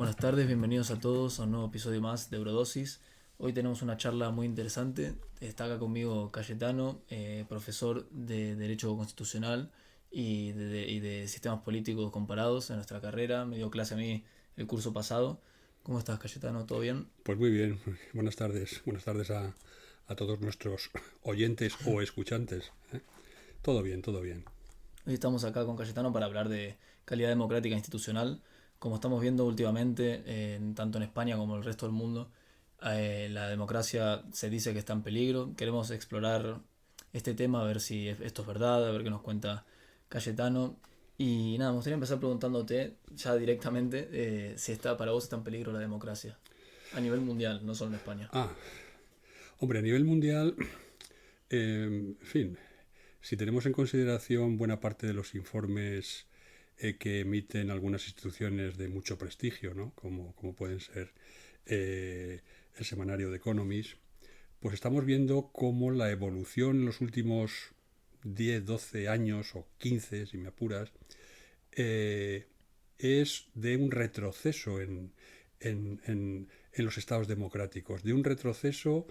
Buenas tardes, bienvenidos a todos a un nuevo episodio más de Eurodosis. Hoy tenemos una charla muy interesante. Está acá conmigo Cayetano, profesor de Derecho Constitucional y de Sistemas Políticos Comparados en nuestra carrera. Me dio clase a mí el curso pasado. ¿Cómo estás, Cayetano? ¿Todo bien? Pues muy bien, buenas tardes. Buenas tardes a todos nuestros oyentes o escuchantes. ¿Eh? Todo bien, todo bien. Hoy estamos acá con Cayetano para hablar de calidad democrática institucional. Como estamos viendo últimamente, tanto en España como en el resto del mundo, la democracia se dice que está en peligro. Queremos explorar este tema, a ver si esto es verdad, a ver qué nos cuenta Cayetano. Y nada, me gustaría empezar preguntándote ya directamente si está para vos está en peligro la democracia. A nivel mundial, no solo en España. Ah, hombre, a nivel mundial, en fin, si tenemos en consideración buena parte de los informes que emiten algunas instituciones de mucho prestigio, ¿no? Como pueden ser el semanario The Economist, pues estamos viendo cómo la evolución en los últimos 10, 12 años o 15, si me apuras, eh, es de un retroceso en los estados democráticos, de un retroceso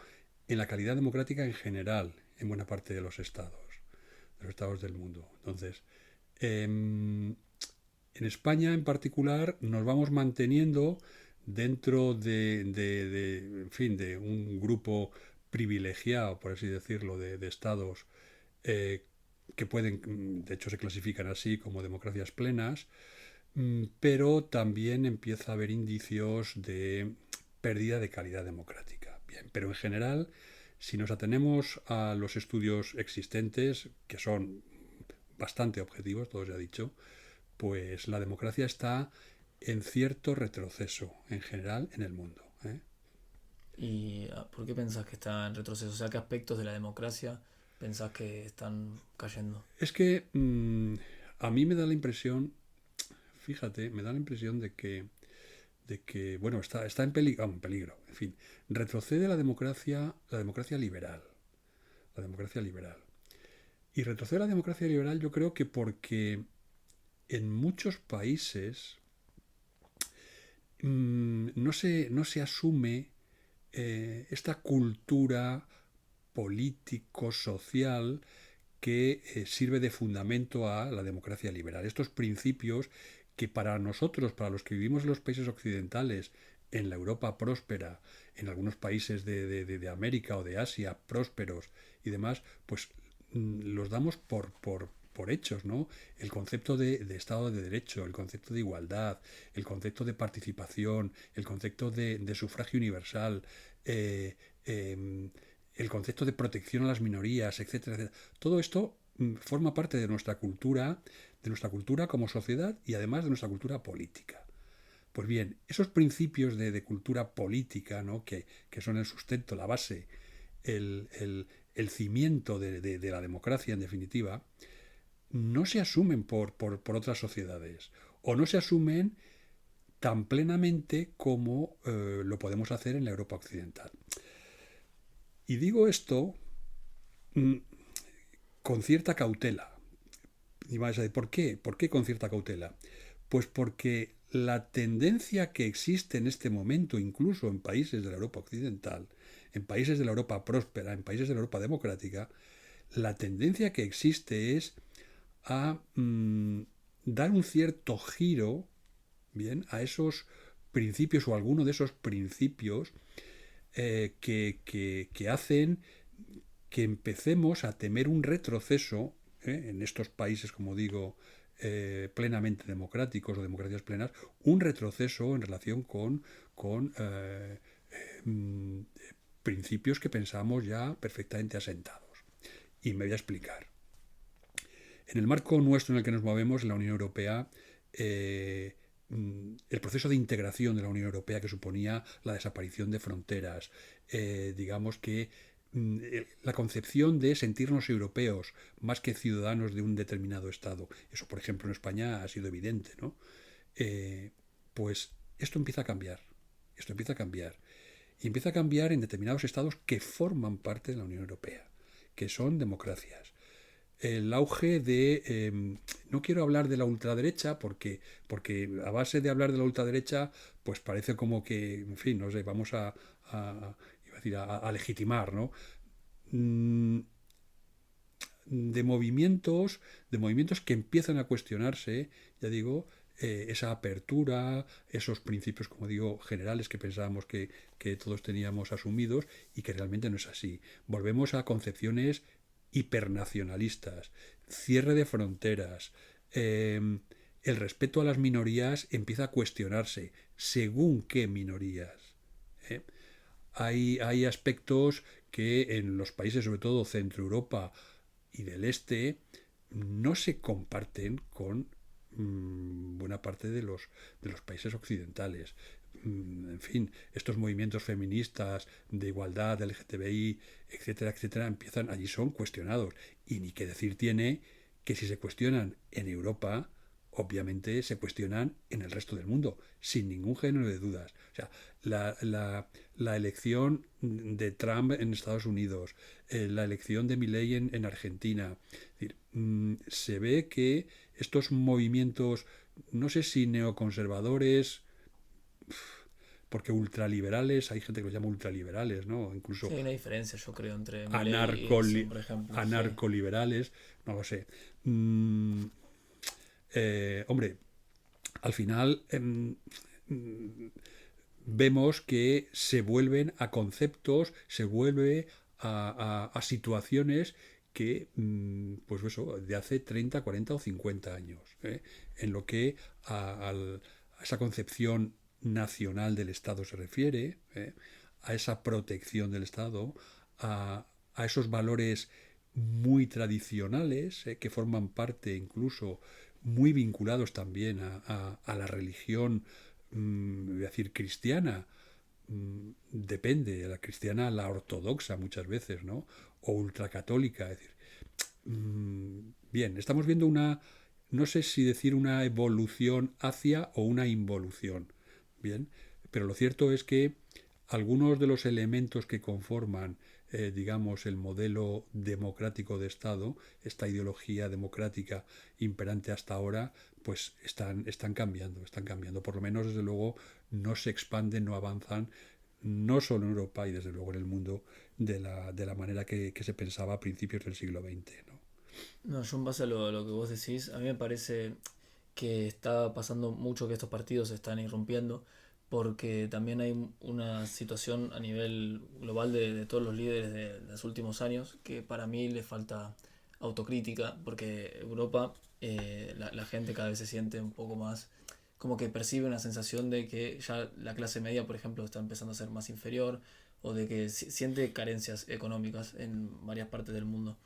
en la calidad democrática en general, en buena parte de los estados del mundo. Entonces, en España en particular nos vamos manteniendo dentro en fin, de un grupo privilegiado, por así decirlo, de estados eh, que pueden, de hecho se clasifican así como democracias plenas, pero también empieza a haber indicios de pérdida de calidad democrática. Bien, pero en general, si nos atenemos a los estudios existentes, que son bastante objetivos, todo se ha dicho, pues la democracia está en cierto retroceso en general en el mundo. ¿Eh? ¿Y por qué pensás que está en retroceso? O sea, ¿qué aspectos de la democracia pensás que están cayendo? Es que a mí me da la impresión, fíjate, me da la impresión de que bueno, está en peligro, en fin, retrocede la democracia liberal, la democracia liberal. Y retrocede la democracia liberal yo creo que porque en muchos países no se asume esta cultura político-social que sirve de fundamento a la democracia liberal. Estos principios que para nosotros, para los que vivimos en los países occidentales, en la Europa próspera, en algunos países de América o de Asia prósperos y demás, pues los damos por hechos, ¿no? El concepto de Estado de Derecho, el concepto de igualdad, el concepto de participación, el concepto de sufragio universal, eh, eh, el concepto de protección a las minorías, etcétera, etcétera. Todo esto forma parte de nuestra cultura como sociedad y además de nuestra cultura política. Pues bien, esos principios de cultura política, ¿no? que son el sustento, la base, el cimiento de la democracia en definitiva, no se asumen por otras sociedades o no se asumen tan plenamente como lo podemos hacer en la Europa occidental. Y digo esto mm, con cierta cautela. Y vais a decir, ¿por qué? ¿Por qué con cierta cautela? Pues porque la tendencia que existe en este momento, incluso en países de la Europa occidental, en países de la Europa próspera, en países de la Europa democrática, la tendencia que existe es a dar un cierto giro, bien, a esos principios o a alguno de esos principios que hacen que empecemos a temer un retroceso en estos países, como digo, plenamente democráticos o democracias plenas, un retroceso en relación con mm, principios que pensamos ya perfectamente asentados. Y me voy a explicar. En el marco nuestro en el que nos movemos, en la Unión Europea, el proceso de integración de la Unión Europea que suponía la desaparición de fronteras, digamos que la concepción de sentirnos europeos más que ciudadanos de un determinado Estado, eso por ejemplo en España ha sido evidente, ¿no? Eh, pues esto empieza a cambiar, esto empieza a cambiar. Y empieza a cambiar en determinados estados que forman parte de la Unión Europea, que son democracias. el auge de... no quiero hablar de la ultraderecha porque a base de hablar de la ultraderecha pues parece como que, en fin, no sé, vamos iba a decir, a legitimar, ¿no? Mm, de movimientos que empiezan a cuestionarse, ya digo, esa apertura, esos principios, como digo, generales que pensábamos que todos teníamos asumidos y que realmente no es así. Volvemos a concepciones hipernacionalistas, cierre de fronteras, el respeto a las minorías empieza a cuestionarse, según qué minorías. ¿eh? Hay aspectos que en los países, sobre todo Centro Europa y del Este, no se comparten con buena parte de los países occidentales. En fin, estos movimientos feministas de igualdad, de LGTBI, etcétera, etcétera, empiezan, allí son cuestionados. Y ni qué decir tiene que si se cuestionan en Europa, obviamente se cuestionan en el resto del mundo, sin ningún género de dudas. O sea, la elección de Trump en Estados Unidos, la elección de Milei en Argentina, es decir, se ve que estos movimientos, no sé si neoconservadores, porque ultraliberales, hay gente que los llama ultraliberales, ¿no? Sí, Incluso hay una diferencia, yo creo, entre Milei y anarcoli- Nixon, por ejemplo. Sí. anarcoliberales, no lo sé. Mm, hombre, al final vemos que se vuelven a conceptos, se vuelve a situaciones que, pues eso, de hace 30, 40 o 50 años, en lo que a esa concepción nacional del Estado se refiere, a esa protección del Estado, a esos valores muy tradicionales, que forman parte incluso muy vinculados también a la religión, voy a decir, cristiana. Depende, la cristiana, la ortodoxa muchas veces, ¿no? O ultracatólica. Es decir, bien, estamos viendo no sé si decir una evolución hacia o una involución. Bien, pero lo cierto es que algunos de los elementos que conforman, digamos, el modelo democrático de Estado, esta ideología democrática imperante hasta ahora, pues están cambiando, están cambiando. Por lo menos, desde luego, no se expanden, no avanzan, no solo en Europa y desde luego en el mundo, de la manera que se pensaba a principios del siglo XX, ¿no? No, yo en base a lo que vos decís, a mí me parece que está pasando mucho que estos partidos se están irrumpiendo, porque también hay una situación a nivel global de todos los líderes de los últimos años que para mí le falta autocrítica, porque Europa, la gente cada vez se siente un poco más, como que percibe una sensación de que ya la clase media, por ejemplo, está empezando a ser más inferior, o de que siente carencias económicas en varias partes del mundo.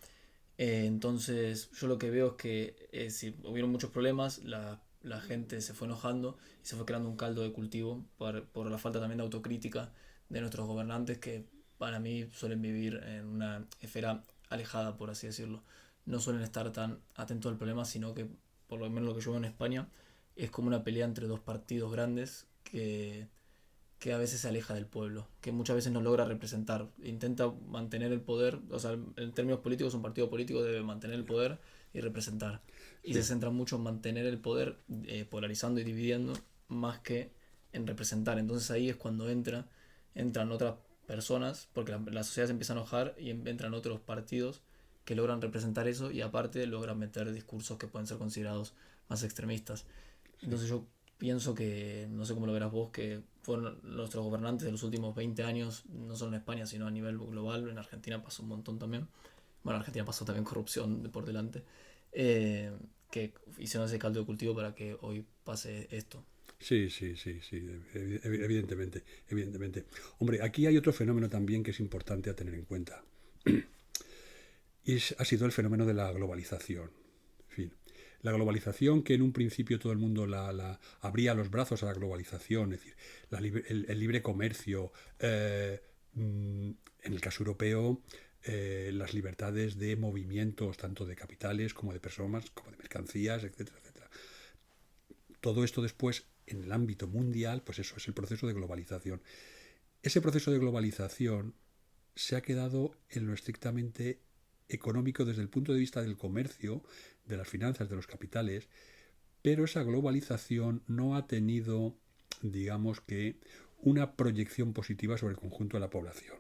Entonces, yo lo que veo es que si hubieron muchos problemas, la gente se fue enojando y se fue creando un caldo de cultivo por la falta también de autocrítica de nuestros gobernantes que para mí suelen vivir en una esfera alejada, por así decirlo. No suelen estar tan atentos al problema, sino que, por lo menos lo que yo veo en España, es como una pelea entre dos partidos grandes que a veces se aleja del pueblo, que muchas veces no logra representar, intenta mantener el poder, o sea, en términos políticos un partido político debe mantener el poder y representar, y se Sí, centra mucho en mantener el poder, polarizando y dividiendo, más que en representar. Entonces ahí es cuando entran otras personas, porque la sociedad se empieza a enojar y entran otros partidos que logran representar eso y aparte logran meter discursos que pueden ser considerados más extremistas. sí. Entonces yo pienso que, no sé cómo lo verás vos, que fueron nuestros gobernantes de los últimos 20 años, no solo en España, sino a nivel global. En Argentina pasó un montón también. Bueno, en Argentina pasó también corrupción por delante. eh, que hicieron ese caldo de cultivo para que hoy pase esto. Sí, sí, sí, sí, evidentemente, evidentemente. Hombre, aquí hay otro fenómeno también que es importante a tener en cuenta. Y ha sido el fenómeno de la globalización. En fin, la globalización que en un principio todo el mundo abría los brazos a la globalización, es decir, el libre comercio, en el caso europeo, las libertades de movimientos, tanto de capitales como de personas, como de mercancías, etcétera, etcétera. Todo esto después, en el ámbito mundial, pues eso es el proceso de globalización. Ese proceso de globalización se ha quedado en lo estrictamente económico desde el punto de vista del comercio, de las finanzas, de los capitales, pero esa globalización no ha tenido, digamos que, una proyección positiva sobre el conjunto de la población.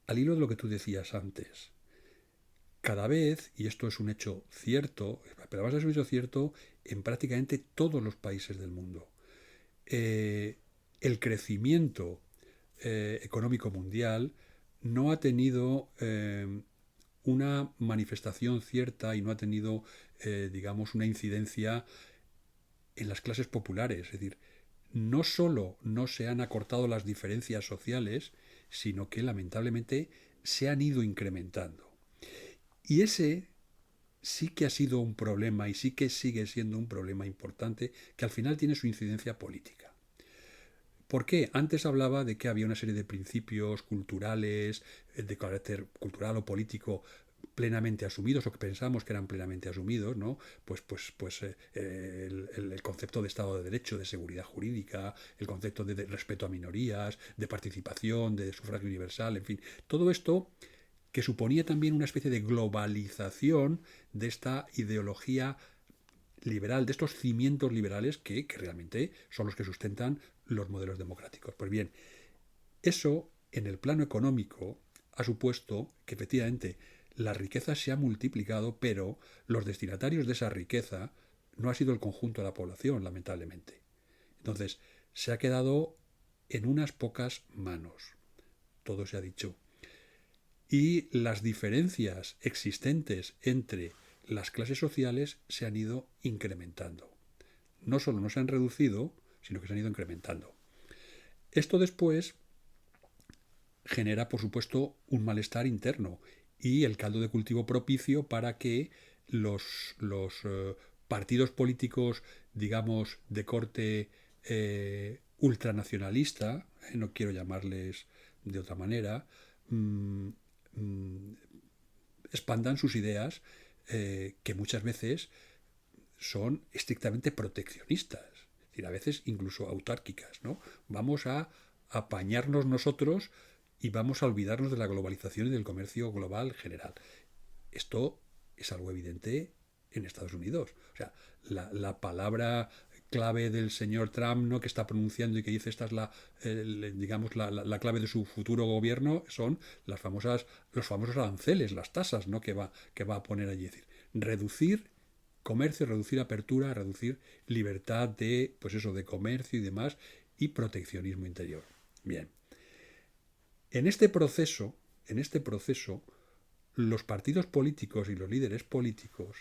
Al hilo de lo que tú decías antes, cada vez, y esto es un hecho cierto, pero además es un hecho cierto en prácticamente todos los países del mundo, el crecimiento económico mundial no ha tenido una manifestación cierta y no ha tenido, digamos, una incidencia en las clases populares. Es decir, no solo no se han acortado las diferencias sociales, sino que lamentablemente se han ido incrementando. Y ese sí que ha sido un problema y sí que sigue siendo un problema importante que al final tiene su incidencia política. ¿Por qué? Antes hablaba de que había una serie de principios culturales, de carácter cultural o político, plenamente asumidos o que pensamos que eran plenamente asumidos, ¿no? El concepto de Estado de Derecho, de seguridad jurídica, el concepto de respeto a minorías, de participación, de sufragio universal, en fin, todo esto que suponía también una especie de globalización de esta ideología liberal, de estos cimientos liberales que realmente son los que sustentan los modelos democráticos. Pues bien, eso en el plano económico ha supuesto que efectivamente la riqueza se ha multiplicado, pero los destinatarios de esa riqueza no ha sido el conjunto de la población, lamentablemente. Entonces, se ha quedado en unas pocas manos. Todo se ha dicho. Y las diferencias existentes entre las clases sociales se han ido incrementando. No solo no se han reducido, sino que se han ido incrementando. Esto después genera, por supuesto, un malestar interno y el caldo de cultivo propicio para que los partidos políticos, digamos, de corte ultranacionalista, no quiero llamarles de otra manera, expandan sus ideas que muchas veces son estrictamente proteccionistas, es decir, a veces incluso autárquicas, ¿no? Vamos a apañarnos nosotros y vamos a olvidarnos de la globalización y del comercio global general. Esto es algo evidente en Estados Unidos. O sea, la palabra clave del señor Trump, ¿no?, que está pronunciando y que dice esta es digamos la clave de su futuro gobierno, son los famosos aranceles, las tasas, ¿no?, que va a poner allí. Es decir, reducir comercio, reducir apertura, reducir libertad de, pues eso, de comercio y demás, y proteccionismo interior. Bien. En este proceso, los partidos políticos y los líderes políticos,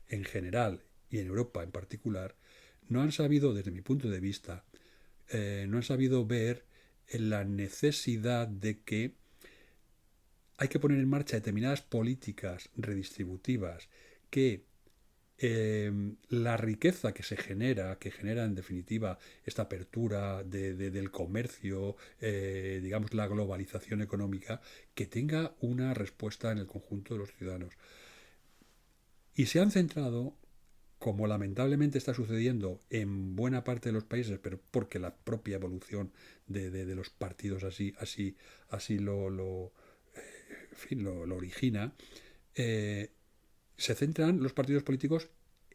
en general y en Europa en particular, no han sabido, desde mi punto de vista, no han sabido ver la necesidad de que hay que poner en marcha determinadas políticas redistributivas que la riqueza que genera en definitiva esta apertura del comercio, digamos la globalización económica, que tenga una respuesta en el conjunto de los ciudadanos. Y se han centrado, como lamentablemente está sucediendo en buena parte de los países, pero porque la propia evolución de los partidos así lo origina, se centran los partidos políticos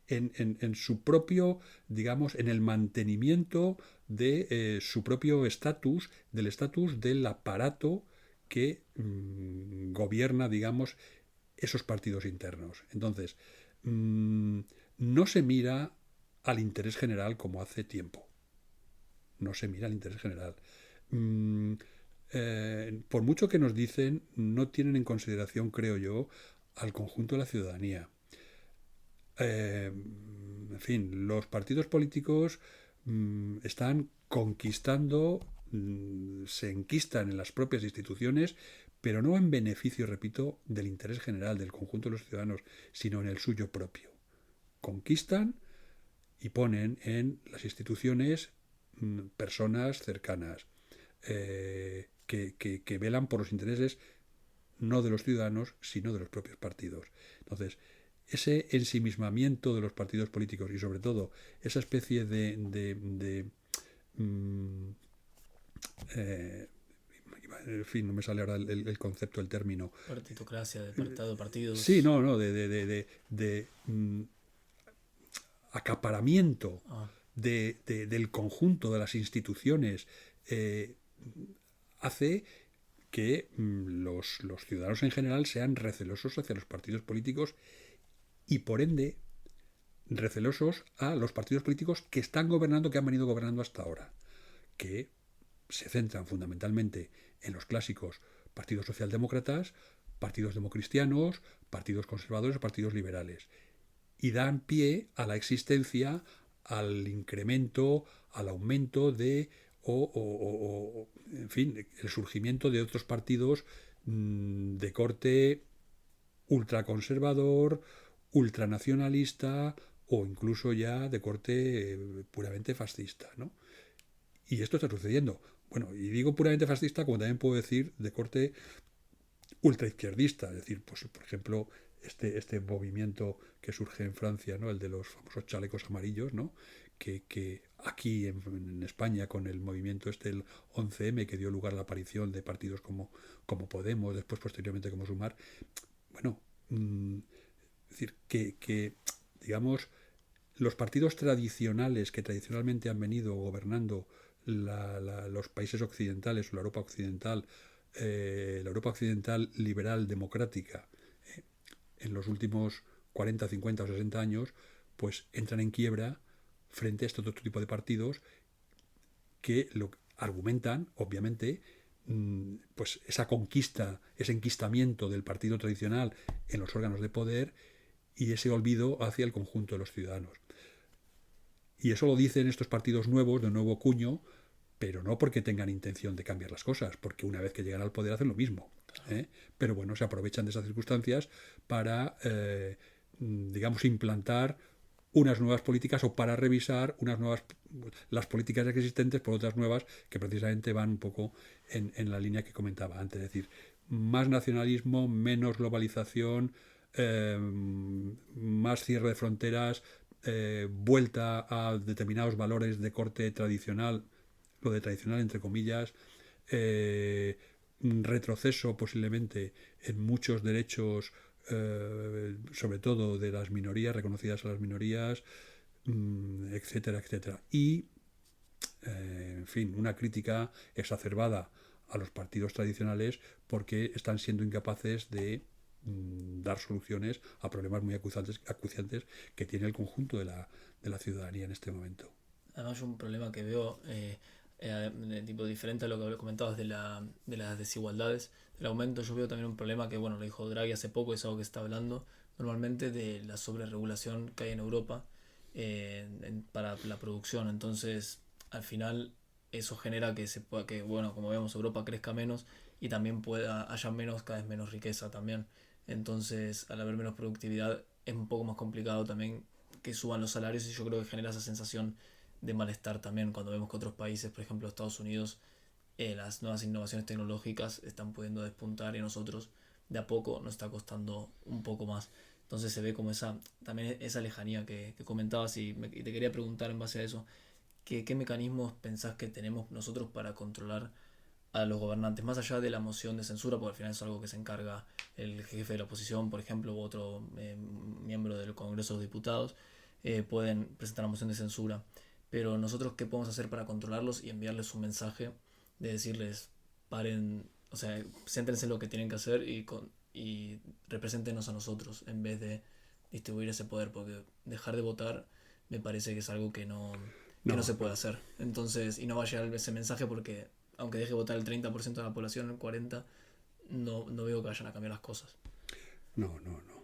en su propio, digamos, en el mantenimiento de su propio estatus, del estatus del aparato que gobierna, digamos, esos partidos internos. Entonces, no se mira al interés general como hace tiempo. No se mira al interés general. Por mucho que nos dicen, no tienen en consideración, creo yo, al conjunto de la ciudadanía. En fin, los partidos políticos están conquistando, se enquistan en las propias instituciones, pero no en beneficio, repito, del interés general del conjunto de los ciudadanos, sino en el suyo propio. Conquistan y ponen en las instituciones personas cercanas que velan por los intereses no de los ciudadanos, sino de los propios partidos. Entonces, ese ensimismamiento de los partidos políticos y sobre todo esa especie en fin, no me sale ahora el concepto, el término. Partitocracia, de partido, Sí, partidos. no, no, acaparamiento Ah, del conjunto de las instituciones, eh, hace que los ciudadanos en general sean recelosos hacia los partidos políticos y por ende recelosos a los partidos políticos que están gobernando, que han venido gobernando hasta ahora, que se centran fundamentalmente en los clásicos partidos socialdemócratas, partidos democristianos, partidos conservadores, partidos liberales, y dan pie a la existencia, al incremento, al aumento de, en fin, el surgimiento de otros partidos de corte ultraconservador, ultranacionalista o incluso ya de corte puramente fascista, ¿no? Y esto está sucediendo. Bueno, y digo puramente fascista como también puedo decir de corte ultraizquierdista, es decir, pues por ejemplo, este movimiento que surge en Francia, ¿no? El de los famosos chalecos amarillos, ¿no? Que aquí en España con el movimiento el 11M que dio lugar a la aparición de partidos como Podemos, después posteriormente como Sumar, bueno, es decir, digamos, los partidos tradicionales que tradicionalmente han venido gobernando los países occidentales o la Europa occidental liberal democrática, en los últimos 40, 50 o 60 años, pues entran en quiebra frente a este otro tipo de partidos que lo argumentan, obviamente, pues esa conquista, ese enquistamiento del partido tradicional en los órganos de poder y ese olvido hacia el conjunto de los ciudadanos. Y eso lo dicen estos partidos nuevos, de nuevo cuño, pero no porque tengan intención de cambiar las cosas, porque una vez que llegan al poder hacen lo mismo. ¿Eh? Pero bueno, se aprovechan de esas circunstancias para, digamos, implantar unas nuevas políticas o para revisar las políticas existentes por otras nuevas que precisamente van un poco en la línea que comentaba antes, es decir, más nacionalismo, menos globalización, más cierre de fronteras, vuelta a determinados valores de corte tradicional, lo de tradicional entre comillas, retroceso posiblemente en muchos derechos, sobre todo de las minorías, reconocidas a las minorías, etcétera, etcétera. Y, en fin, una crítica exacerbada a los partidos tradicionales porque están siendo incapaces de dar soluciones a problemas muy acuciantes que tiene el conjunto de la ciudadanía en este momento. además, un problema que veo de tipo diferente a lo que comentabas de las desigualdades, del aumento. Yo veo también un problema que, bueno, lo dijo Draghi hace poco, es algo que está hablando normalmente de la sobreregulación que hay en Europa para la producción. Entonces, al final, eso genera que se pueda, que, bueno, como vemos, Europa crezca menos y también haya cada vez menos riqueza también. Entonces, al haber menos productividad, es un poco más complicado también que suban los salarios y yo creo que genera esa sensación de malestar también cuando vemos que otros países, por ejemplo Estados Unidos, las nuevas innovaciones tecnológicas están pudiendo despuntar y a nosotros de a poco nos está costando un poco más. Entonces se ve como también esa lejanía que comentabas y te quería preguntar en base a eso, ¿qué mecanismos pensás que tenemos nosotros para controlar a los gobernantes, más allá de la moción de censura, porque al final es algo que se encarga el jefe de la oposición, por ejemplo, u otro miembro del Congreso de los Diputados, pueden presentar una moción de censura. Pero nosotros, ¿qué podemos hacer para controlarlos y enviarles un mensaje de decirles, paren, o sea, céntrense en lo que tienen que hacer y represéntenos a nosotros en vez de distribuir ese poder? Porque dejar de votar me parece que es algo que no No, se puede no, hacer. Entonces, y no va a llegar ese mensaje porque aunque deje votar el 30% de la población, el 40%, no veo que vayan a cambiar las cosas. no, no, no.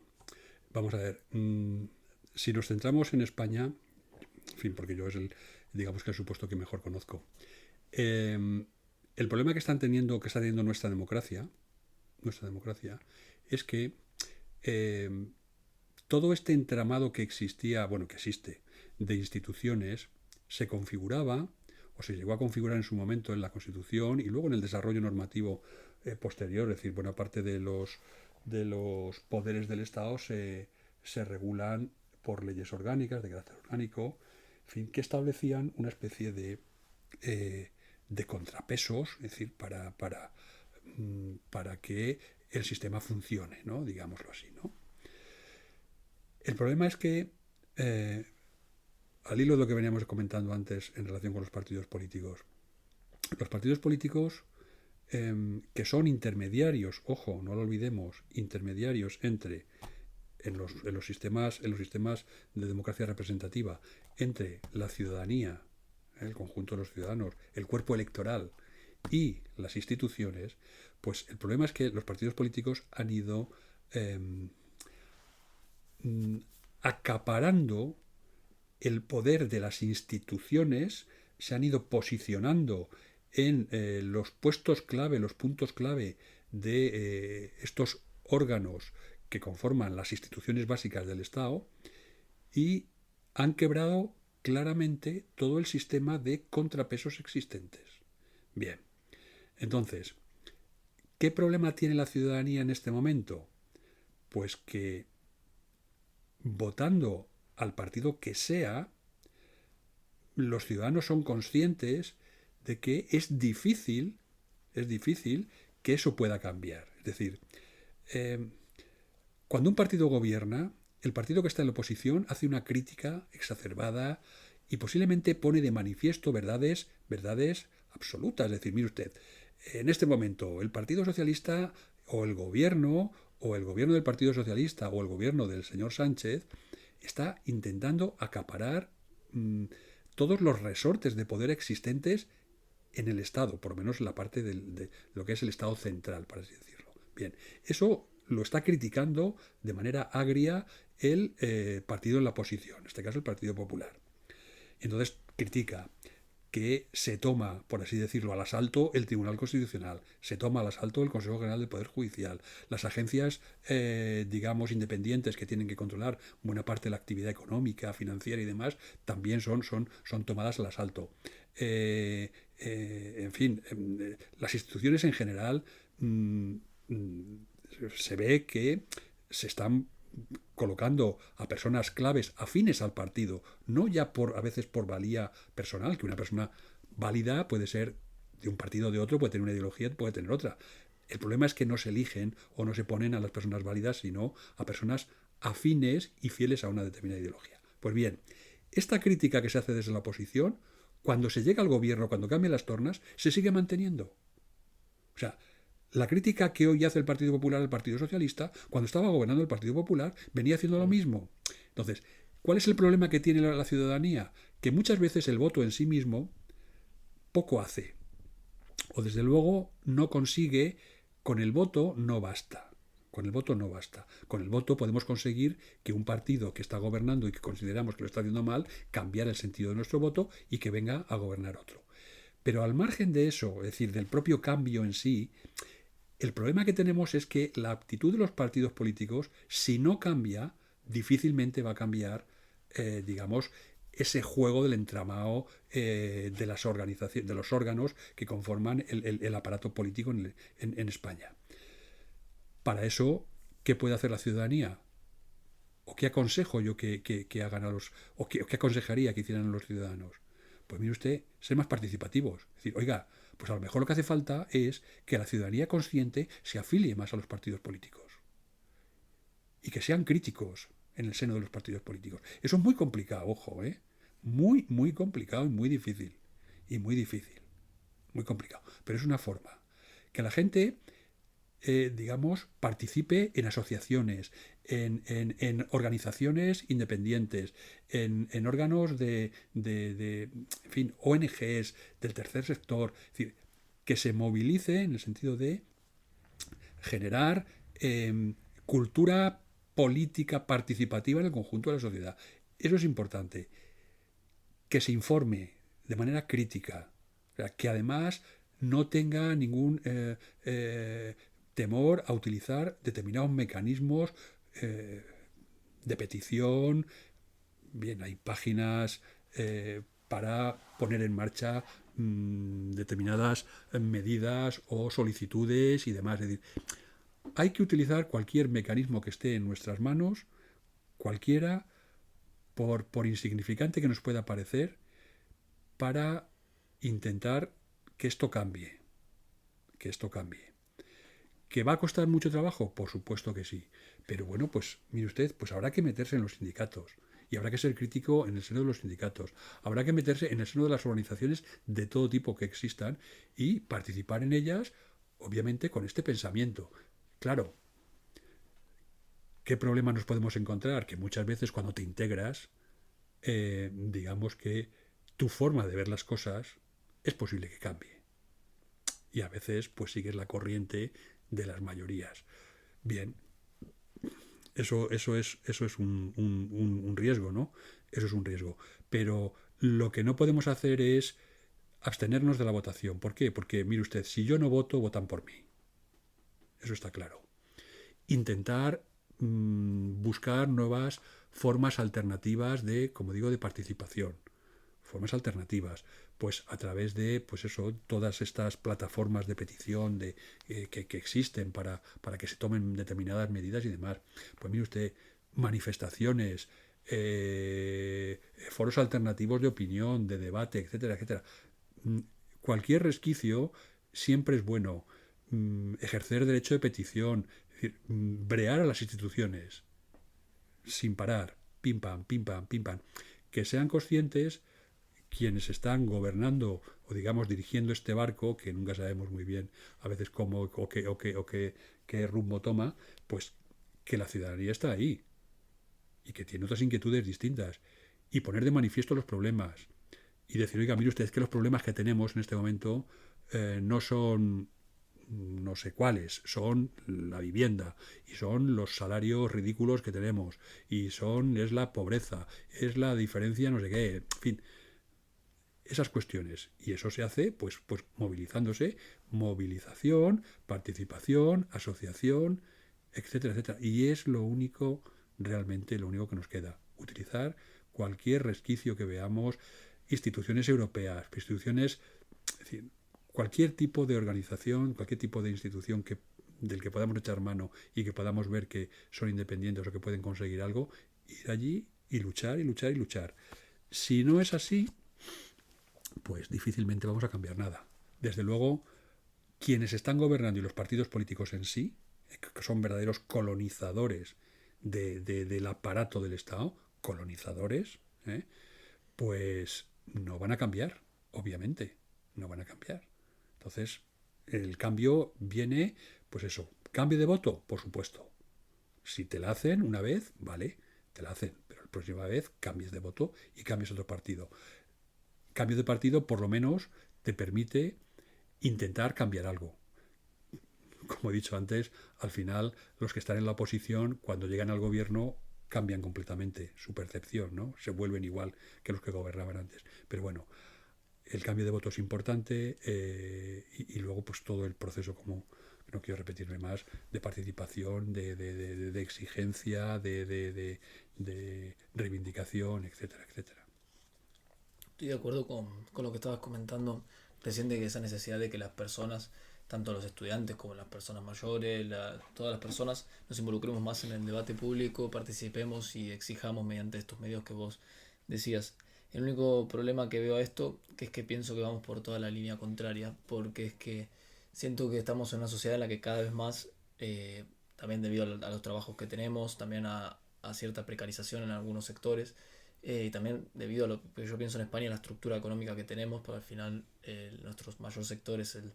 Vamos a ver, si nos centramos en España, en fin, porque yo es digamos que el supuesto que mejor conozco, eh, el problema que está teniendo nuestra democracia, es que eh, todo este entramado que existía, bueno, que existe, de instituciones, se configuraba o se llegó a configurar en su momento en la Constitución y luego en el desarrollo normativo posterior, es decir, buena parte de los poderes del Estado se regulan por leyes orgánicas, de carácter orgánico, en fin, que establecían una especie de contrapesos, es decir, para que el sistema funcione, ¿no? Digámoslo así, ¿no? El problema es que, al hilo de lo que veníamos comentando antes en relación con los partidos políticos que son intermediarios, ojo, no lo olvidemos, intermediarios entre en los sistemas de democracia representativa, entre la ciudadanía, el conjunto de los ciudadanos, el cuerpo electoral y las instituciones, pues el problema es que los partidos políticos han ido acaparando el poder de las instituciones, se han ido posicionando en los puestos clave, los puntos clave de estos órganos que conforman las instituciones básicas del Estado y han quebrado claramente todo el sistema de contrapesos existentes. Bien, entonces, ¿qué problema tiene la ciudadanía en este momento? Pues que votando al partido que sea, los ciudadanos son conscientes de que es difícil que eso pueda cambiar. Es decir, cuando un partido gobierna, el partido que está en la oposición hace una crítica exacerbada y posiblemente pone de manifiesto verdades absolutas. Es decir, mire usted, en este momento el Partido Socialista o el gobierno del Partido Socialista o el gobierno del señor Sánchez está intentando acaparar todos los resortes de poder existentes en el Estado, por lo menos en la parte de lo que es el Estado central, para así decirlo. Bien, eso lo está criticando de manera agria el partido en la oposición, en este caso el Partido Popular. Entonces critica que se toma, por así decirlo, al asalto el Tribunal Constitucional, se toma al asalto el Consejo General del Poder Judicial, las agencias, digamos, independientes que tienen que controlar buena parte de la actividad económica, financiera y demás, también son tomadas al asalto. En fin, las instituciones en general se ve que se están colocando a personas claves afines al partido, no ya a veces por valía personal, que una persona válida puede ser de un partido o de otro, puede tener una ideología, puede tener otra. El problema es que no se eligen o no se ponen a las personas válidas, sino a personas afines y fieles a una determinada ideología. Pues bien, esta crítica que se hace desde la oposición, cuando se llega al gobierno, cuando cambian las tornas, se sigue manteniendo. O sea, la crítica que hoy hace el Partido Popular al Partido Socialista, cuando estaba gobernando el Partido Popular, venía haciendo lo mismo. Entonces, ¿cuál es el problema que tiene la ciudadanía? Que muchas veces el voto en sí mismo poco hace. O desde luego no consigue, con el voto no basta. Con el voto no basta. Con el voto podemos conseguir que un partido que está gobernando y que consideramos que lo está haciendo mal, cambiar el sentido de nuestro voto y que venga a gobernar otro. Pero al margen de eso, es decir, del propio cambio en sí, el problema que tenemos es que la actitud de los partidos políticos, si no cambia, difícilmente va a cambiar, digamos, ese juego del entramado de las organizaciones, de los órganos que conforman el aparato político en España. Para eso, ¿qué puede hacer la ciudadanía? ¿O qué aconsejo yo que hagan o qué aconsejaría que hicieran los ciudadanos? Pues mire usted, ser más participativos. Es decir, oiga, pues a lo mejor lo que hace falta es que la ciudadanía consciente se afilie más a los partidos políticos y que sean críticos en el seno de los partidos políticos. Eso es muy complicado, ojo, muy, muy complicado y muy difícil. Y muy difícil. Muy complicado. Pero es una forma. Que la gente, digamos, participe en asociaciones, en organizaciones independientes, en órganos en fin, ONGs del tercer sector, es decir, que se movilice en el sentido de generar cultura política participativa en el conjunto de la sociedad. Eso es importante. Que se informe de manera crítica, o sea, que además no tenga ningún temor a utilizar determinados mecanismos de petición. Bien, hay páginas para poner en marcha determinadas medidas o solicitudes y demás. Es decir, hay que utilizar cualquier mecanismo que esté en nuestras manos, cualquiera, por insignificante que nos pueda parecer, para intentar que esto cambie. Que esto cambie. ¿Que va a costar mucho trabajo? Por supuesto que sí. Pero bueno, pues mire usted, pues habrá que meterse en los sindicatos. Y habrá que ser crítico en el seno de los sindicatos. Habrá que meterse en el seno de las organizaciones de todo tipo que existan y participar en ellas, obviamente, con este pensamiento. Claro, ¿qué problema nos podemos encontrar? Que muchas veces cuando te integras, digamos que tu forma de ver las cosas es posible que cambie. Y a veces pues sigues la corriente de las mayorías. Bien, eso es un riesgo, ¿no? Eso es un riesgo. Pero lo que no podemos hacer es abstenernos de la votación. ¿Por qué? Porque, mire usted, si yo no voto, votan por mí. Eso está claro. Intentar buscar nuevas formas alternativas de, como digo, de participación. Formas alternativas, pues a través de, pues eso, todas estas plataformas de petición que existen para que se tomen determinadas medidas y demás. Pues mire usted, manifestaciones, foros alternativos de opinión, de debate, etcétera, etcétera. Cualquier resquicio siempre es bueno. Ejercer derecho de petición, es decir, brear a las instituciones sin parar, pim pam, pim pam, pim pam, que sean conscientes quienes están gobernando o digamos dirigiendo este barco, que nunca sabemos muy bien a veces cómo qué rumbo toma, pues que la ciudadanía está ahí y que tiene otras inquietudes distintas y poner de manifiesto los problemas y decir, oiga, mire usted, es que los problemas que tenemos en este momento no son no sé cuáles, son la vivienda y son los salarios ridículos que tenemos y es la pobreza, es la diferencia no sé qué, en fin, esas cuestiones. Y eso se hace pues movilizándose, movilización, participación, asociación, etcétera, etcétera. Y es lo único, realmente lo único que nos queda. Utilizar cualquier resquicio que veamos, instituciones europeas, instituciones, es decir, cualquier tipo de organización, cualquier tipo de institución del que podamos echar mano y que podamos ver que son independientes o que pueden conseguir algo, ir allí y luchar y luchar y luchar. Si no es así, pues difícilmente vamos a cambiar nada. Desde luego, quienes están gobernando y los partidos políticos en sí, que son verdaderos colonizadores del aparato del Estado, colonizadores, pues no van a cambiar, obviamente, no van a cambiar. Entonces, el cambio viene, pues eso, cambio de voto, por supuesto. Si te la hacen una vez, vale, te la hacen, pero la próxima vez cambies de voto y cambies otro partido. Cambio de partido por lo menos te permite intentar cambiar algo. Como he dicho antes, al final los que están en la oposición, cuando llegan al gobierno, cambian completamente su percepción, ¿no? Se vuelven igual que los que gobernaban antes. Pero bueno, el cambio de voto es importante y luego pues todo el proceso, como no quiero repetirme más, de participación, de exigencia, de reivindicación, etcétera, etcétera. Estoy de acuerdo con lo que estabas comentando recién de que esa necesidad de que las personas, tanto los estudiantes como las personas mayores, todas las personas, nos involucremos más en el debate público, participemos y exijamos mediante estos medios que vos decías. El único problema que veo a esto, que es que pienso que vamos por toda la línea contraria, porque es que siento que estamos en una sociedad en la que cada vez más, también debido a los trabajos que tenemos, también a cierta precarización en algunos sectores, y también debido a lo que yo pienso en España, la estructura económica que tenemos, porque al final nuestro mayor sector es el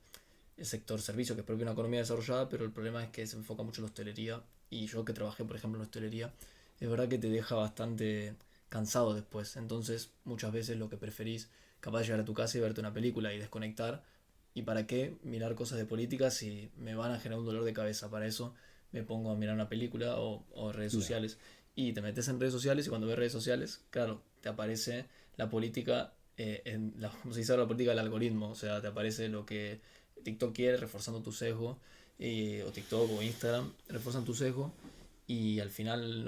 sector servicio, que es propio de una economía desarrollada, pero el problema es que se enfoca mucho en la hostelería, y yo que trabajé, por ejemplo, en la hostelería, es verdad que te deja bastante cansado después, entonces muchas veces lo que preferís, capaz de llegar a tu casa y verte una película y desconectar, y para qué mirar cosas de política si me van a generar un dolor de cabeza, para eso me pongo a mirar una película o redes Ya. sociales y te metes en redes sociales y cuando ves redes sociales, claro, te aparece la política, como se dice ahora, la política del algoritmo, o sea, te aparece lo que TikTok quiere reforzando tu sesgo, o TikTok o Instagram reforzan tu sesgo y al final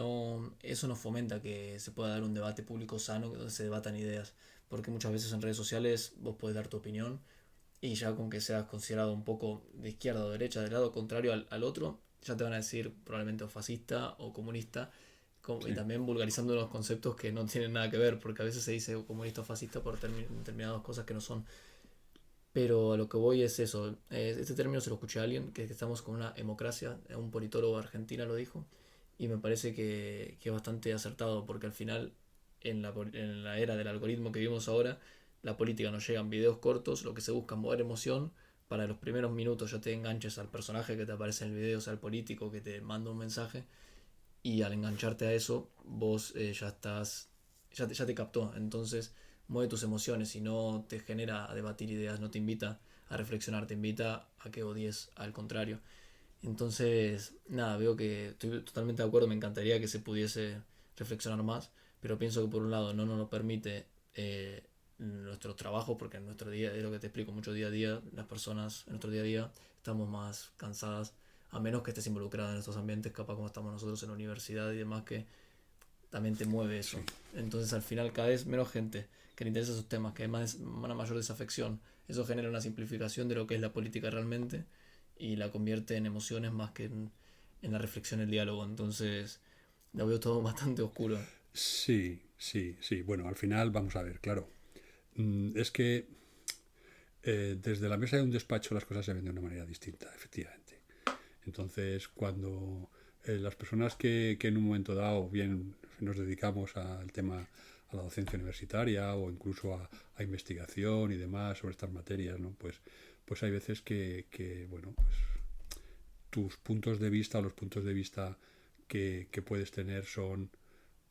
eso no fomenta que se pueda dar un debate público sano donde se debatan ideas, porque muchas veces en redes sociales vos podés dar tu opinión y ya con que seas considerado un poco de izquierda o derecha, del lado contrario al otro, ya te van a decir probablemente o fascista o comunista, y Sí. también vulgarizando unos conceptos que no tienen nada que ver, porque a veces se dice comunista o fascista por determinadas cosas que no son. Pero a lo que voy es eso. Este término se lo escuché a alguien, que estamos con una democracia, un politólogo argentino lo dijo, y me parece que es bastante acertado, porque al final, en la era del algoritmo que vivimos ahora, la política nos llegan videos cortos, lo que se busca es mover emoción, para los primeros minutos ya te enganches al personaje que te aparece en el video, o sea, al político que te manda un mensaje, y al engancharte a eso, vos ya estás, ya te captó. Entonces, mueve tus emociones y no te genera a debatir ideas, no te invita a reflexionar, te invita a que odies al contrario. Entonces, nada, veo que estoy totalmente de acuerdo, me encantaría que se pudiese reflexionar más, pero pienso que por un lado no nos lo permite nuestros trabajos, porque en nuestro día, es lo que te explico, mucho día a día, las personas en nuestro día a día estamos más cansadas, a menos que estés involucrado en estos ambientes, capaz como estamos nosotros en la universidad y demás, que también te mueve eso. Sí. Entonces al final cada vez menos gente que le interesa esos temas, que hay más, una mayor desafección. Eso genera una simplificación de lo que es la política realmente y la convierte en emociones más que en la reflexión, el diálogo. Entonces lo veo todo bastante oscuro. Sí, sí, sí. Bueno, al final vamos a ver, claro. Es que desde la mesa de un despacho las cosas se ven de una manera distinta, efectivamente. Entonces, cuando las personas que en un momento dado bien nos dedicamos al tema, a la docencia universitaria o incluso a investigación y demás sobre estas materias, ¿no? Pues hay veces bueno, pues tus puntos de vista o los puntos de vista que puedes tener son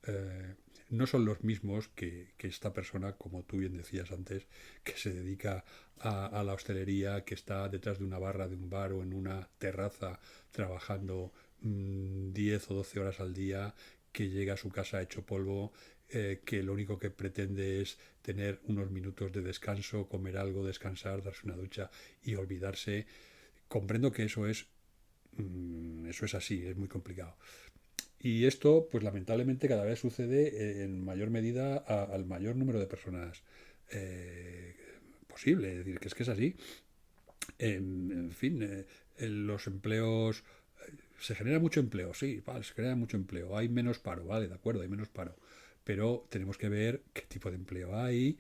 eh, no son los mismos que esta persona, como tú bien decías antes, que se dedica a la hostelería, que está detrás de una barra de un bar o en una terraza trabajando 10 o 12 horas al día, que llega a su casa hecho polvo, que lo único que pretende es tener unos minutos de descanso, comer algo, descansar, darse una ducha y olvidarse. Comprendo que eso es así, es muy complicado. Y esto, pues lamentablemente, cada vez sucede en mayor medida al mayor número de personas eh, posible. Es decir, que es así. En fin, en los empleos. Se genera mucho empleo, sí, vale, se genera mucho empleo. Hay menos paro, vale, de acuerdo, hay menos paro. Pero tenemos que ver qué tipo de empleo hay,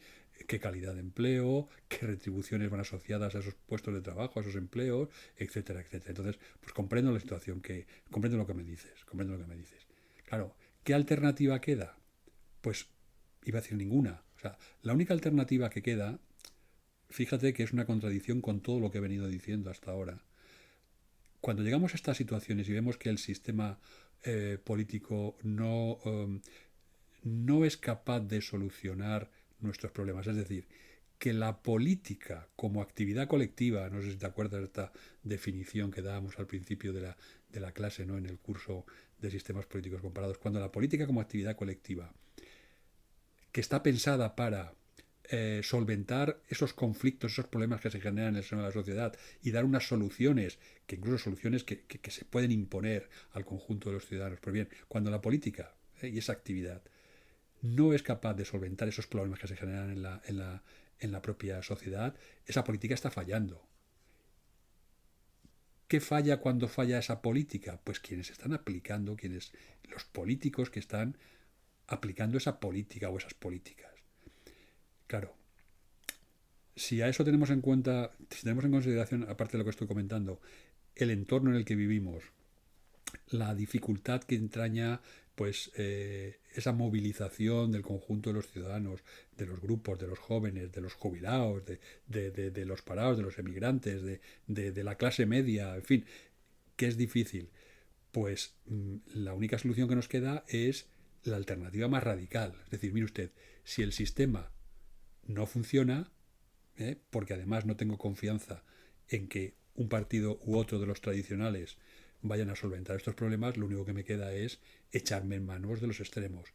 qué calidad de empleo, qué retribuciones van asociadas a esos puestos de trabajo, a esos empleos, etcétera, etcétera. Entonces, pues comprendo la situación comprendo lo que me dices, comprendo lo que me dices. Claro, ¿qué alternativa queda? Pues iba a decir ninguna. O sea, la única alternativa que queda, fíjate que es una contradicción con todo lo que he venido diciendo hasta ahora. Cuando llegamos a estas situaciones y vemos que el sistema político no es capaz de solucionar nuestros problemas, es decir, que la política como actividad colectiva, no sé si te acuerdas de esta definición que dábamos al principio de la clase, ¿no? En el curso de sistemas políticos comparados, cuando la política como actividad colectiva, que está pensada para solventar esos conflictos, esos problemas que se generan en el seno de la sociedad y dar unas soluciones, que incluso soluciones que se pueden imponer al conjunto de los ciudadanos. Pues bien, cuando la política y esa actividad no es capaz de solventar esos problemas que se generan en la propia sociedad, esa política está fallando. ¿Qué falla cuando falla esa política? Pues quienes están aplicando, los políticos que están aplicando esa política o esas políticas. Claro, si a eso tenemos en cuenta, si tenemos en consideración, aparte de lo que estoy comentando, el entorno en el que vivimos, la dificultad que entraña pues esa movilización del conjunto de los ciudadanos, de los grupos, de los jóvenes, de los jubilados, de los parados, de los emigrantes, de la clase media, en fin, que es difícil. Pues la única solución que nos queda es la alternativa más radical. Es decir, mire usted, si el sistema no funciona, porque además no tengo confianza en que un partido u otro de los tradicionales vayan a solventar estos problemas, lo único que me queda es echarme en manos de los extremos.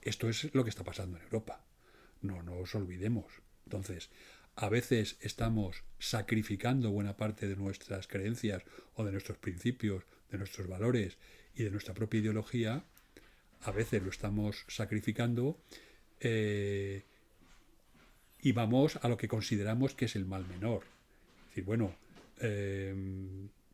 Esto es lo que está pasando en Europa. No nos olvidemos. Entonces, a veces estamos sacrificando buena parte de nuestras creencias o de nuestros principios, de nuestros valores y de nuestra propia ideología. A veces lo estamos sacrificando eh, y vamos a lo que consideramos que es el mal menor. Es decir, bueno, eh,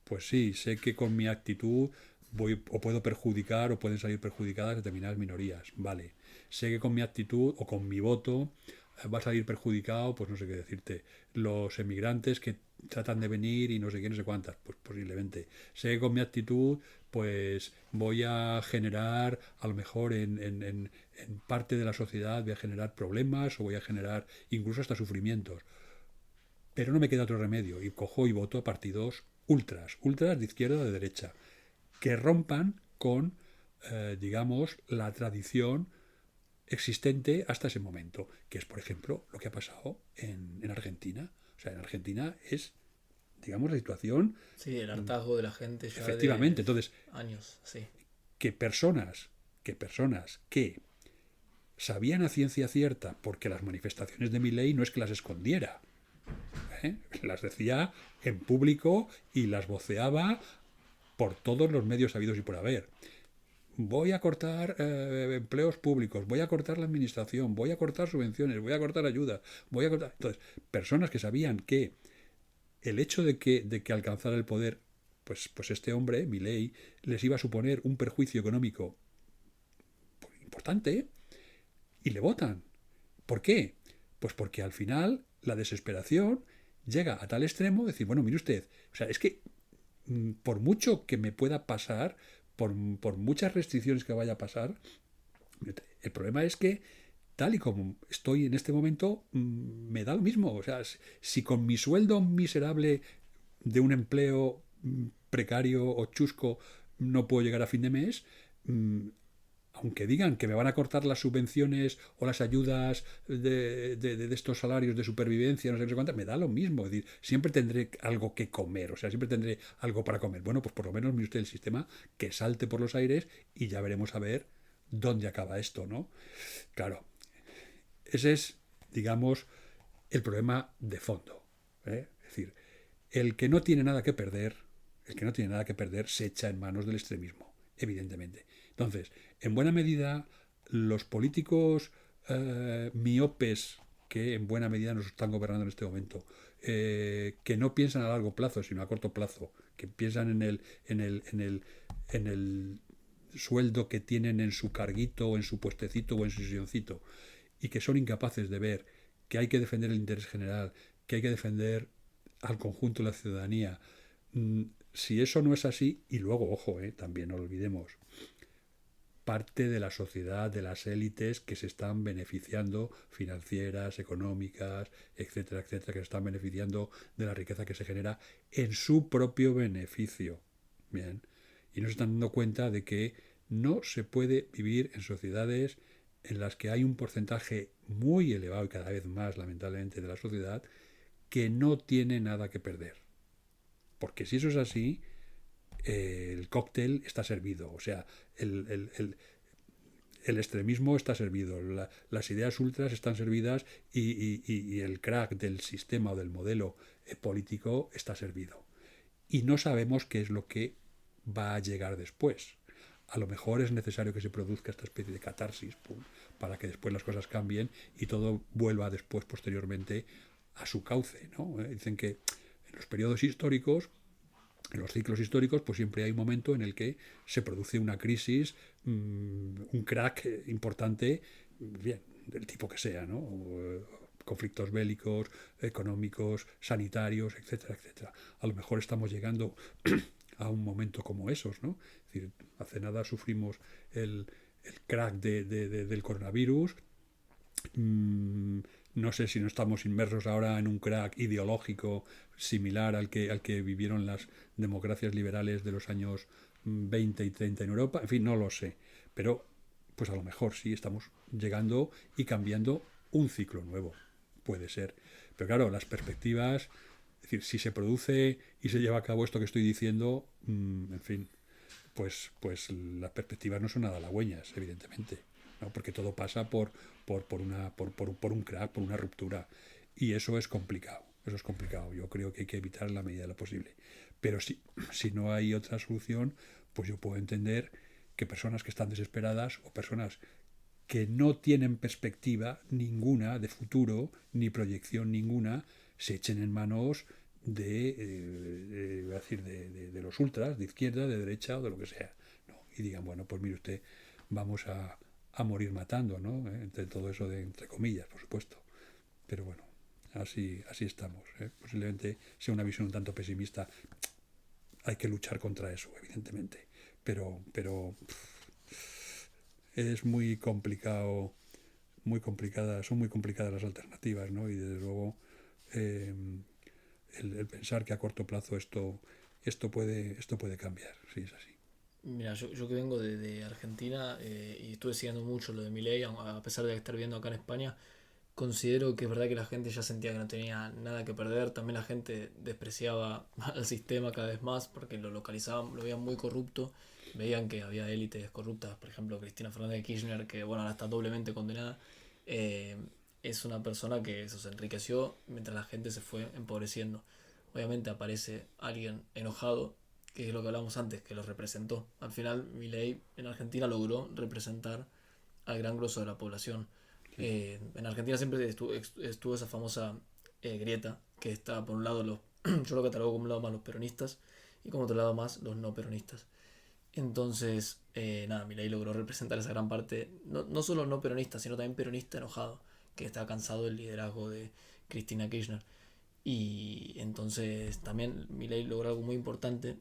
pues sí, sé que con mi actitud voy o puedo perjudicar o pueden salir perjudicadas determinadas minorías, vale. Sé que con mi actitud o con mi voto va a salir perjudicado, pues no sé qué decirte, los emigrantes que tratan de venir y no sé qué, no sé cuántas, pues posiblemente. Sé que con mi actitud, pues voy a generar, a lo mejor en parte de la sociedad, voy a generar problemas o voy a generar incluso hasta sufrimientos. Pero no me queda otro remedio y cojo y voto a partidos ultras de izquierda o de derecha, que rompan con, digamos, la tradición existente hasta ese momento, que es, por ejemplo, lo que ha pasado en Argentina. O sea, en Argentina es, digamos, la situación, Sí, el hartazgo de la gente ya de efectivamente. Entonces, años, sí. que personas que sabían a ciencia cierta, porque las manifestaciones de Milei no es que las escondiera, ¿eh? Las decía en público y las voceaba por todos los medios habidos y por haber. Voy a cortar empleos públicos, voy a cortar la administración, voy a cortar subvenciones, voy a cortar ayuda, voy a cortar... Entonces, personas que sabían que el hecho de que alcanzara el poder, pues este hombre, Milei, les iba a suponer un perjuicio económico importante y le votan. ¿Por qué? Pues porque al final la desesperación llega a tal extremo de decir, bueno, mire usted, o sea, es que por mucho que me pueda pasar, por muchas restricciones que vaya a pasar, el problema es que tal y como estoy en este momento, me da lo mismo. O sea, si con mi sueldo miserable de un empleo precario o chusco no puedo llegar a fin de mes, aunque digan que me van a cortar las subvenciones o las ayudas de estos salarios de supervivencia, no sé qué cuántas, me da lo mismo. Es decir, siempre tendré algo que comer, o sea, siempre tendré algo para comer. Bueno, pues por lo menos mire usted el sistema que salte por los aires y ya veremos a ver dónde acaba esto, ¿no? Claro, ese es, digamos, el problema de fondo. Es decir, el que no tiene nada que perder, el que no tiene nada que perder se echa en manos del extremismo, evidentemente. Entonces, en buena medida, los políticos miopes que en buena medida nos están gobernando en este momento, que no piensan a largo plazo, sino a corto plazo, que piensan en el sueldo que tienen en su carguito o en su puestecito o en su silloncito, y que son incapaces de ver que hay que defender el interés general, que hay que defender al conjunto de la ciudadanía. Si eso no es así, y luego, ojo, también no lo olvidemos, parte de la sociedad, de las élites que se están beneficiando, financieras, económicas, etcétera, etcétera, que se están beneficiando de la riqueza que se genera en su propio beneficio. Bien, y no se están dando cuenta de que no se puede vivir en sociedades en las que hay un porcentaje muy elevado y cada vez más, lamentablemente, de la sociedad que no tiene nada que perder. Porque si eso es así, el cóctel está servido. O sea, el extremismo está servido, las ideas ultras están servidas y el crack del sistema o del modelo político está servido. Y no sabemos qué es lo que va a llegar después. A lo mejor es necesario que se produzca esta especie de catarsis, pum, para que después las cosas cambien y todo vuelva después, posteriormente, a su cauce, ¿no? Dicen que en los periodos históricos, en los ciclos históricos, pues siempre hay un momento en el que se produce una crisis, un crack importante, bien, del tipo que sea, ¿no? Conflictos bélicos, económicos, sanitarios, etcétera, etcétera. A lo mejor estamos llegando a un momento como esos, ¿no? Es decir, hace nada sufrimos el crack del coronavirus. No sé si no estamos inmersos ahora en un crack ideológico similar al que vivieron las democracias liberales de los años 20 y 30 en Europa. En fin, no lo sé. Pero, pues a lo mejor sí estamos llegando y cambiando un ciclo nuevo. Puede ser. Pero claro, las perspectivas, es decir, si se produce y se lleva a cabo esto que estoy diciendo, en fin, pues las perspectivas no son nada halagüeñas, evidentemente, ¿no? Porque todo pasa por un crack, por una ruptura. Y eso es complicado. Eso es complicado. Yo creo que hay que evitar en la medida de lo posible. Pero si no hay otra solución, pues yo puedo entender que personas que están desesperadas o personas que no tienen perspectiva ninguna de futuro, ni proyección ninguna, se echen en manos de los ultras, de izquierda, de derecha o de lo que sea, ¿no? Y digan, bueno, pues mire usted, vamos a morir matando, ¿no? Entre todo eso de entre comillas, por supuesto. Pero bueno, así estamos. Posiblemente sea una visión un tanto pesimista. Hay que luchar contra eso, evidentemente. Pero es muy complicado, son muy complicadas las alternativas, ¿no? Y desde luego eh, el pensar que a corto plazo esto puede cambiar, sí, es así. Mira, yo que vengo de Argentina y estuve siguiendo mucho lo de Milei, a pesar de estar viendo acá en España, considero que es verdad que la gente ya sentía que no tenía nada que perder. También la gente despreciaba al sistema cada vez más porque lo localizaban, lo veían muy corrupto. Veían que había élites corruptas, por ejemplo, Cristina Fernández de Kirchner, que bueno, ahora está doblemente condenada. eh, es una persona que eso se enriqueció mientras la gente se fue empobreciendo. Obviamente aparece alguien enojado, que es lo que hablamos antes, que lo representó. Al final, Milei en Argentina logró representar al gran grueso de la población. Sí, En Argentina siempre estuvo esa famosa grieta, que está por un lado yo lo catalogo como un lado más los peronistas y como otro lado más los no peronistas. Entonces, nada, Milei logró representar esa gran parte, no solo no peronista, sino también peronista enojado, que está cansado del liderazgo de Cristina Kirchner. Y entonces también Milei logró algo muy importante,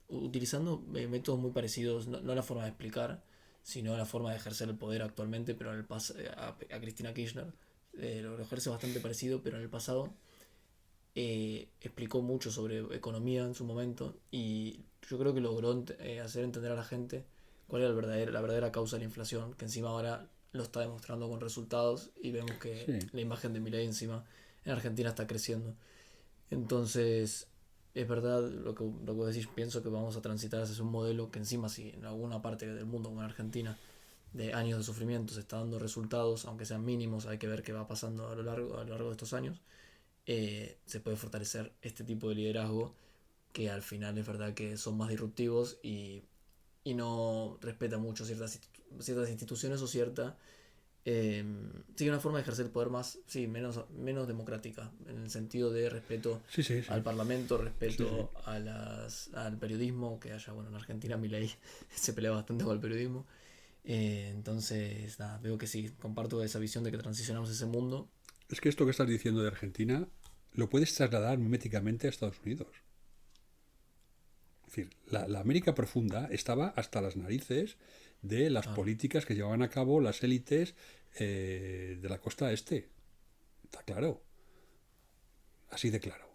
utilizando métodos muy parecidos, no la forma de explicar, sino la forma de ejercer el poder actualmente, pero en a Cristina Kirchner lo ejerce bastante parecido, pero en el pasado explicó mucho sobre economía en su momento y yo creo que logró hacer entender a la gente cuál era la verdadera causa de la inflación, que encima ahora lo está demostrando con resultados y vemos que sí. la imagen de Milei encima en Argentina está creciendo. Entonces, es verdad lo que decís, pienso que vamos a transitar hacia un modelo que encima si en alguna parte del mundo como en Argentina de años de sufrimiento se está dando resultados, aunque sean mínimos, hay que ver qué va pasando a lo largo de estos años, se puede fortalecer este tipo de liderazgo que al final es verdad que son más disruptivos y no respeta mucho ciertas instituciones o eh, sí, una forma de ejercer el poder más, sí, menos democrática, en el sentido de respeto Sí, sí, sí. al parlamento, Sí, sí. respeto al periodismo, que haya, bueno, en Argentina Milei se pelea bastante con el periodismo. Entonces, nada, veo que sí, comparto esa visión de que transicionamos ese mundo. Es que esto que estás diciendo de Argentina lo puedes trasladar miméticamente a Estados Unidos. Es decir, la América profunda estaba hasta las narices de las Claro, políticas que llevaban a cabo las élites de la costa este. Está claro, así de claro.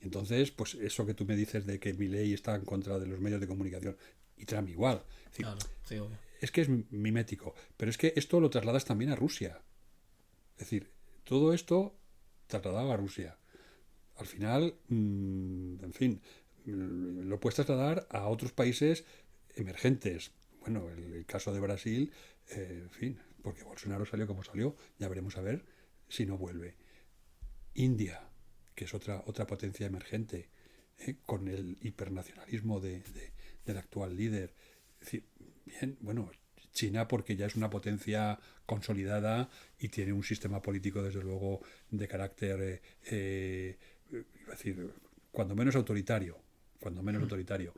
Entonces, pues eso que tú me dices de que Milei está en contra de los medios de comunicación y Trump igual. Es decir, claro, sí, obvio. es que es mimético. Pero es que esto lo trasladas también a Rusia. Es decir, todo esto trasladado a Rusia. Al final, en fin, lo puedes trasladar a otros países emergentes. Bueno, el caso de Brasil, en fin, porque Bolsonaro salió como salió, ya veremos a ver si no vuelve. India, que es otra potencia emergente, con el hipernacionalismo del actual líder. Es decir, bien, bueno, China porque ya es una potencia consolidada y tiene un sistema político, desde luego, de carácter, iba a decir, cuando menos autoritario, cuando menos autoritario.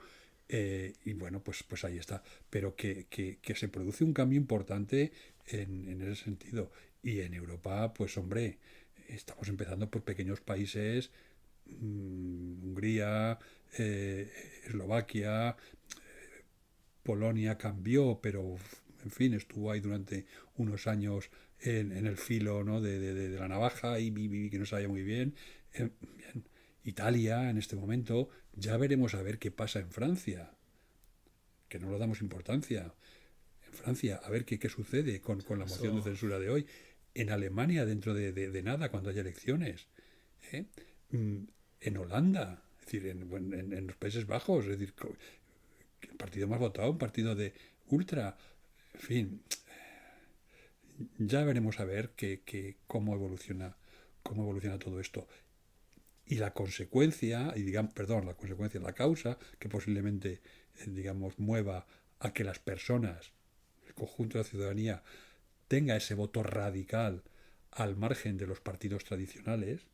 Y bueno, pues ahí está. Pero que se produce un cambio importante en ese sentido. Y en Europa, pues hombre, estamos empezando por pequeños países, Hungría, Eslovaquia, Polonia cambió, pero en fin, estuvo ahí durante unos años en el filo, ¿no? de la navaja y que no sabía muy bien. Bien. Italia, en este momento, ya veremos a ver qué pasa en Francia, que no le damos importancia. En Francia, a ver qué sucede con la moción de Eso, censura de hoy. En Alemania, dentro de nada, cuando haya elecciones. ¿Eh? En Holanda, es decir, en los Países Bajos, es decir, el partido más votado, un partido de ultra, en fin, ya veremos a ver cómo evoluciona todo esto. Y la consecuencia, y digamos, perdón, la consecuencia, la causa que posiblemente, digamos, mueva a que las personas, el conjunto de la ciudadanía, tenga ese voto radical al margen de los partidos tradicionales,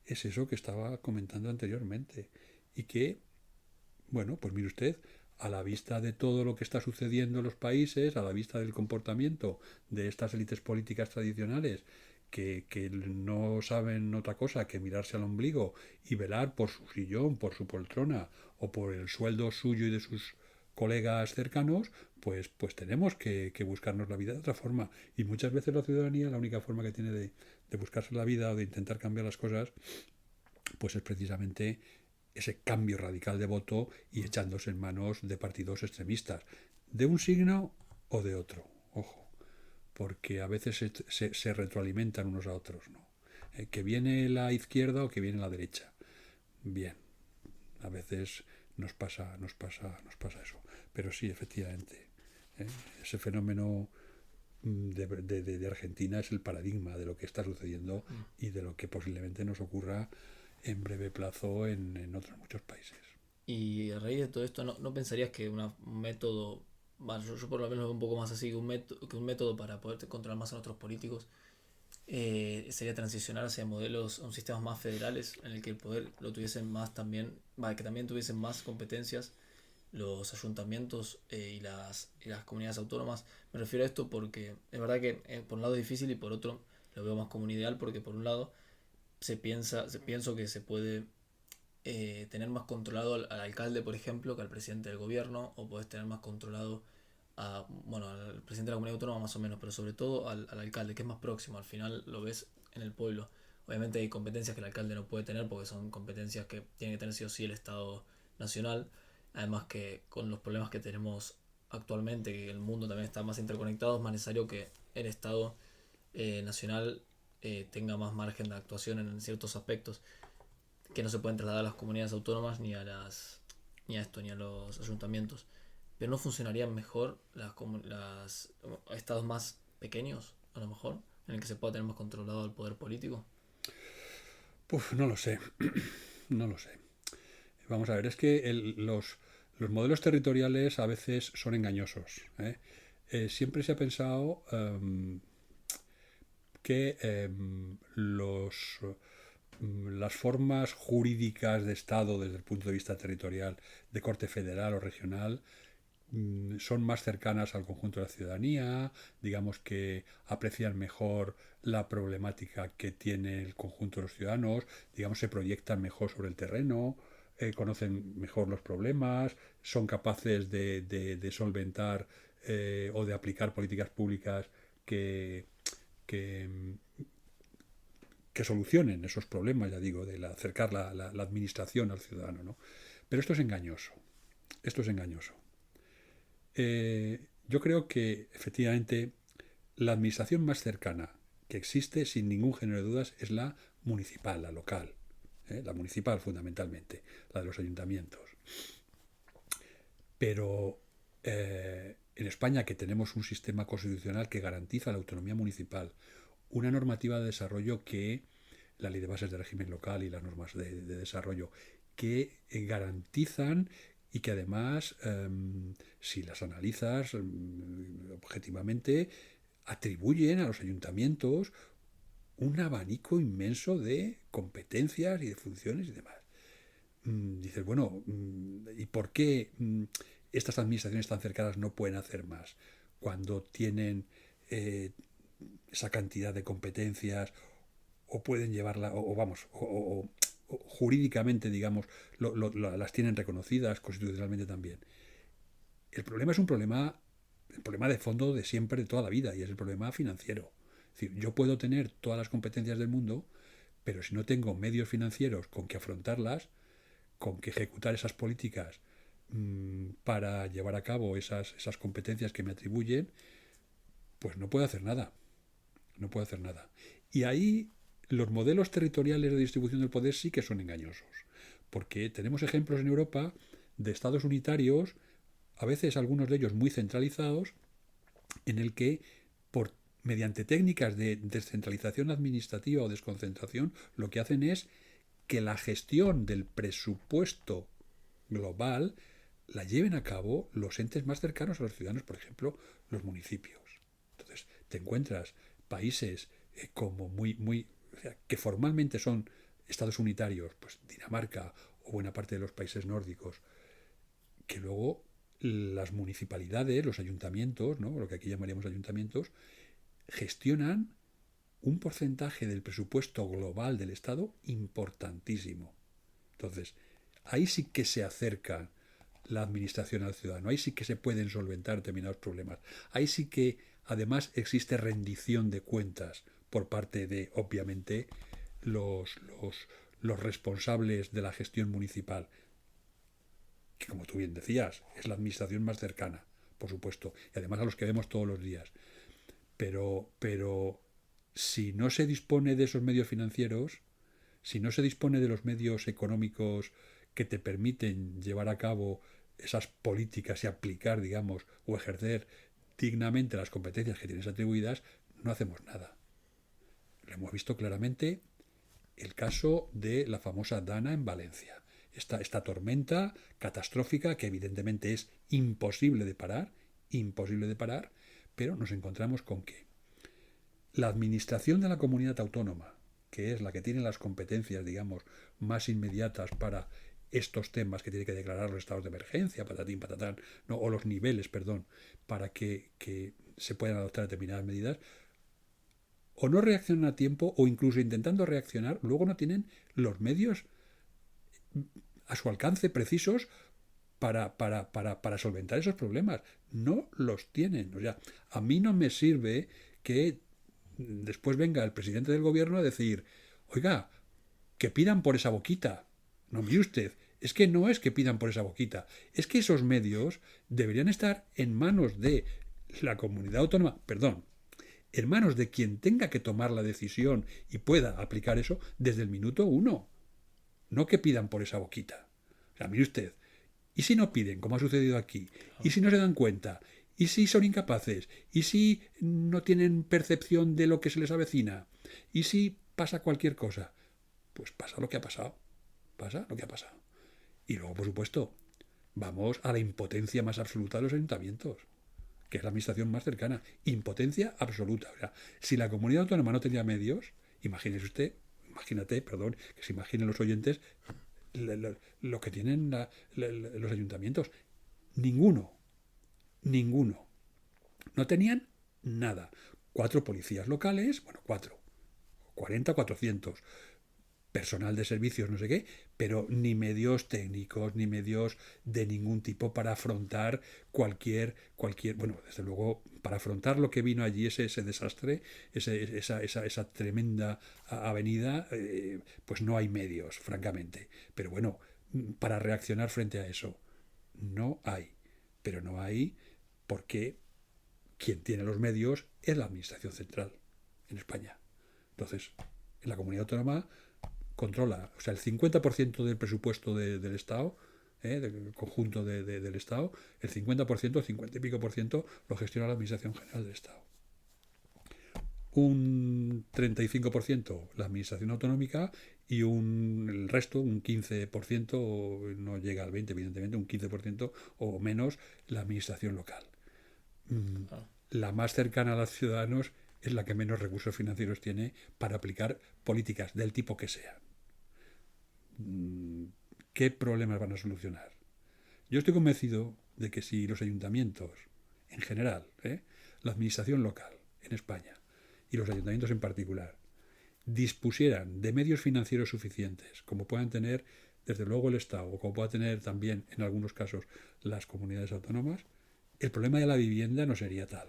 es eso que estaba comentando anteriormente. Y que, bueno, pues mire usted, a la vista de todo lo que está sucediendo en los países, a la vista del comportamiento de estas élites políticas tradicionales, que no saben otra cosa que mirarse al ombligo y velar por su sillón, por su poltrona o por el sueldo suyo y de sus colegas cercanos, pues tenemos que buscarnos la vida de otra forma. Y muchas veces la ciudadanía, la única forma que tiene de buscarse la vida o de intentar cambiar las cosas, pues es precisamente ese cambio radical de voto y echándose en manos de partidos extremistas, de un signo o de otro, ojo, porque a veces se retroalimentan unos a otros, ¿no? Que viene la izquierda o que viene la derecha. Bien, a veces nos pasa eso. Pero sí, efectivamente, ¿eh? Ese fenómeno de Argentina es el paradigma de lo que está sucediendo y de lo que posiblemente nos ocurra en breve plazo en otros muchos países. Y a raíz de todo esto, ¿no pensarías que un método, bueno, yo por lo menos lo veo un poco más así, que un método para poder controlar más a nuestros políticos sería transicionar hacia modelos, a un sistemas más federales, en el que el poder lo tuviesen más también, que también tuviesen más competencias los ayuntamientos y las comunidades autónomas? Me refiero a esto porque es verdad que por un lado es difícil y por otro lo veo más como un ideal, porque por un lado pienso que se puede tener más controlado al alcalde, por ejemplo, que al presidente del gobierno, o puedes tener más controlado bueno, al presidente de la comunidad autónoma más o menos, pero sobre todo al alcalde, que es más próximo, al final lo ves en el pueblo. Obviamente hay competencias que el alcalde no puede tener porque son competencias que tiene que tener sí o sí el Estado nacional. Además que con los problemas que tenemos actualmente, que el mundo también está más interconectado, es más necesario que el Estado nacional tenga más margen de actuación en ciertos aspectos que no se pueden trasladar a las comunidades autónomas ni a los ayuntamientos. Pero no funcionarían mejor las estados más pequeños, a lo mejor, en el que se pueda tener más controlado el poder político. Uf, no lo sé, no lo sé. Vamos a ver, es que los modelos territoriales a veces son engañosos, ¿eh? Siempre se ha pensado que las formas jurídicas de Estado desde el punto de vista territorial de corte federal o regional son más cercanas al conjunto de la ciudadanía, digamos que aprecian mejor la problemática que tiene el conjunto de los ciudadanos, digamos se proyectan mejor sobre el terreno, conocen mejor los problemas, son capaces de solventar o de aplicar políticas públicas que, que, que solucionen esos problemas, ya digo, de acercar la administración al ciudadano, ¿no? Pero esto es engañoso, esto es engañoso. Yo creo que efectivamente la administración más cercana que existe, sin ningún género de dudas, es la municipal, la local, la municipal fundamentalmente, la de los ayuntamientos. Pero en España, que tenemos un sistema constitucional que garantiza la autonomía municipal, una normativa de desarrollo que, la ley de bases de régimen local y las normas de desarrollo, que garantizan y que además, si las analizas objetivamente, atribuyen a los ayuntamientos un abanico inmenso de competencias y de funciones y demás. Dices, bueno, ¿y por qué estas administraciones tan cercanas no pueden hacer más cuando tienen esa cantidad de competencias o pueden llevarla, o vamos, o jurídicamente, digamos, las tienen reconocidas constitucionalmente también? El problema es el problema de fondo de siempre, de toda la vida, y es el problema financiero. Es decir, yo puedo tener todas las competencias del mundo, pero si no tengo medios financieros con que afrontarlas, con que ejecutar esas políticas para llevar a cabo esas competencias que me atribuyen, pues no puedo hacer nada. No puedo hacer nada. Y ahí los modelos territoriales de distribución del poder sí que son engañosos. Porque tenemos ejemplos en Europa de estados unitarios, a veces algunos de ellos muy centralizados, en el que mediante técnicas de descentralización administrativa o desconcentración, lo que hacen es que la gestión del presupuesto global la lleven a cabo los entes más cercanos a los ciudadanos, por ejemplo, los municipios. Entonces, te encuentras países como o sea, que formalmente son estados unitarios, pues Dinamarca o buena parte de los países nórdicos, que luego las municipalidades, los ayuntamientos, ¿no? Lo que aquí llamaríamos ayuntamientos, gestionan un porcentaje del presupuesto global del Estado importantísimo. Entonces, ahí sí que se acerca la administración al ciudadano, ahí sí que se pueden solventar determinados problemas, ahí sí que además existe rendición de cuentas por parte de, obviamente, los, los, los responsables de la gestión municipal, que como tú bien decías, es la administración más cercana, por supuesto, y además a los que vemos todos los días. Pero si no se dispone de esos medios financieros, si no se dispone de los medios económicos que te permiten llevar a cabo esas políticas y aplicar, digamos, o ejercer dignamente las competencias que tienes atribuidas, no hacemos nada. Lo hemos visto claramente el caso de la famosa Dana en Valencia. Esta tormenta catastrófica que evidentemente es imposible de parar, pero nos encontramos con que la administración de la comunidad autónoma, que es la que tiene las competencias, digamos, más inmediatas para estos temas que tiene que declarar los estados de emergencia, patatín, patatán, no, o los niveles, perdón, para que se puedan adoptar determinadas medidas, o no reaccionan a tiempo, o incluso intentando reaccionar, luego no tienen los medios a su alcance precisos para solventar esos problemas. No los tienen. O sea, a mí no me sirve que después venga el presidente del gobierno a decir, oiga, que pidan por esa boquita. No, mire usted, es que no es que pidan por esa boquita, es que esos medios deberían estar en manos de la comunidad autónoma, perdón, en manos de quien tenga que tomar la decisión y pueda aplicar eso desde el minuto uno. No que pidan por esa boquita. O sea, mire usted, ¿y si no piden, como ha sucedido aquí? ¿Y si no se dan cuenta? ¿Y si son incapaces? ¿Y si no tienen percepción de lo que se les avecina? ¿Y si pasa cualquier cosa? Pues pasa lo que ha pasado. Pasa lo que ha pasado. Y luego, por supuesto, vamos a la impotencia más absoluta de los ayuntamientos, que es la administración más cercana. Impotencia absoluta. O sea, si la comunidad autónoma no tenía medios, imagínate, perdón, que se imaginen los oyentes lo que tienen los ayuntamientos. Ninguno. No tenían nada. 4 policías locales, bueno, 4, 40, 400, personal de servicios, no sé qué, pero ni medios técnicos, ni medios de ningún tipo para afrontar bueno, desde luego, para afrontar lo que vino allí, ese desastre, esa tremenda avenida, pues no hay medios, francamente. Pero bueno, para reaccionar frente a eso, no hay. Pero no hay porque quien tiene los medios es la Administración Central en España. Entonces, en la comunidad autónoma controla, o sea, el 50% del presupuesto del Estado, del conjunto del Estado, el 50%, el 50 y pico por ciento, lo gestiona la Administración General del Estado. Un 35% la Administración Autonómica y el resto, un 15%, no llega al 20%, evidentemente, un 15% o menos la Administración local. La más cercana a los ciudadanos es la que menos recursos financieros tiene para aplicar políticas del tipo que sean. ¿Qué problemas van a solucionar? Yo estoy convencido de que si los ayuntamientos, en general, la administración local en España y los ayuntamientos en particular, dispusieran de medios financieros suficientes, como puedan tener desde luego el Estado, o como pueda tener también en algunos casos las comunidades autónomas, el problema de la vivienda no sería tal.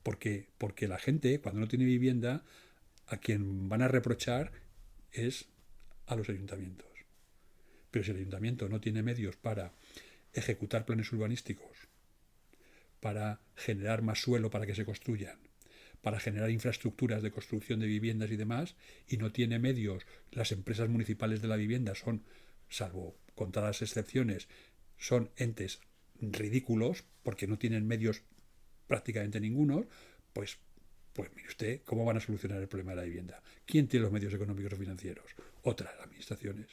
Porque la gente, cuando no tiene vivienda, a quien van a reprochar es a los ayuntamientos. Pero si el ayuntamiento no tiene medios para ejecutar planes urbanísticos, para generar más suelo para que se construyan, para generar infraestructuras de construcción de viviendas y demás, y no tiene medios, las empresas municipales de la vivienda son, salvo contadas excepciones, son entes ridículos porque no tienen medios prácticamente ninguno, pues mire usted cómo van a solucionar el problema de la vivienda. ¿Quién tiene los medios económicos o financieros? Otras administraciones,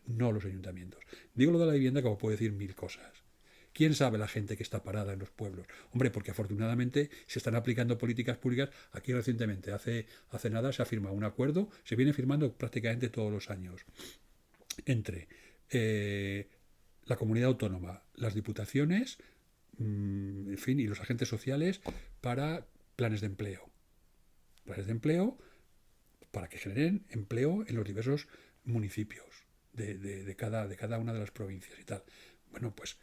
no los ayuntamientos. Digo lo de la vivienda como puedo decir mil cosas. ¿Quién sabe la gente que está parada en los pueblos? Hombre, porque afortunadamente se están aplicando políticas públicas. Aquí recientemente, hace nada, se ha firmado un acuerdo, se viene firmando prácticamente todos los años, entre la comunidad autónoma, las diputaciones, en fin, y los agentes sociales para planes de empleo. plazas de empleo para que generen empleo en los diversos municipios de cada una de las provincias y tal. Bueno, pues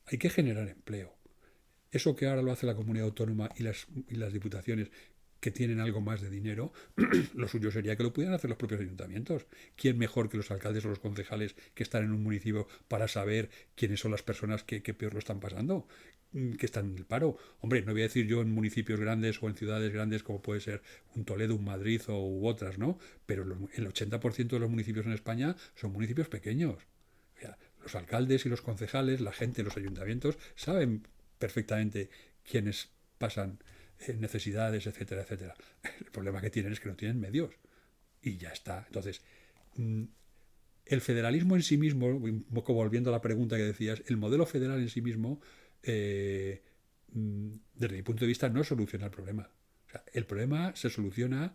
hay que generar empleo. Eso que ahora lo hace la comunidad autónoma y las diputaciones que tienen algo más de dinero, lo suyo sería que lo pudieran hacer los propios ayuntamientos. ¿Quién mejor que los alcaldes o los concejales que están en un municipio para saber quiénes son las personas que peor lo están pasando, que están en el paro? Hombre, no voy a decir yo en municipios grandes o en ciudades grandes como puede ser un Toledo, un Madrid u otras, ¿no? Pero el 80% de los municipios en España son municipios pequeños. O sea, los alcaldes y los concejales, la gente, los ayuntamientos, saben perfectamente quiénes pasan necesidades, etcétera, etcétera. El problema que tienen es que no tienen medios. Y ya está. Entonces, el federalismo en sí mismo, un poco volviendo a la pregunta que decías, el modelo federal en sí mismo, desde mi punto de vista, no soluciona el problema. O sea, el problema se soluciona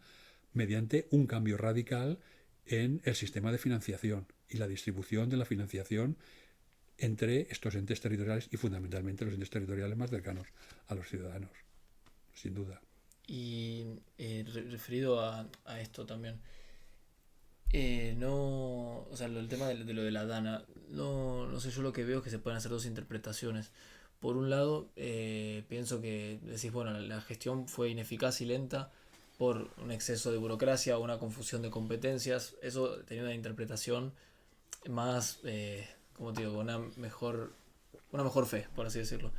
mediante un cambio radical en el sistema de financiación y la distribución de la financiación entre estos entes territoriales y fundamentalmente los entes territoriales más cercanos a los ciudadanos, sin duda. Y referido a esto también, no, o sea, el tema de lo de la Dana, no sé, yo lo que veo es que se pueden hacer dos interpretaciones. Por un lado, pienso que decís, bueno, la gestión fue ineficaz y lenta por un exceso de burocracia o una confusión de competencias. Eso tenía una interpretación más, como te digo, una mejor fe, por así decirlo.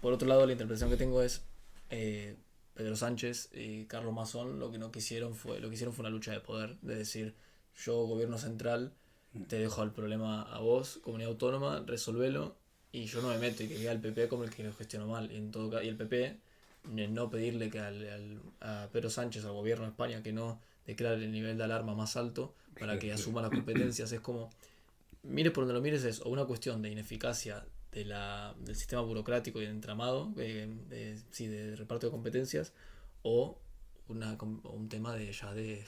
Por otro lado, la interpretación que tengo es Pedro Sánchez y Carlos Mazón lo que hicieron fue una lucha de poder, de decir, yo gobierno central te dejo el problema a vos, comunidad autónoma, resolvelo y yo no me meto y que queda el PP como el que lo gestionó mal. Y el PP no pedirle que a Pedro Sánchez, al gobierno de España, que no declare el nivel de alarma más alto para que asuma las competencias, es como, mires por donde lo mires, es o una cuestión de ineficacia del sistema burocrático y de entramado, de reparto de competencias, o un tema de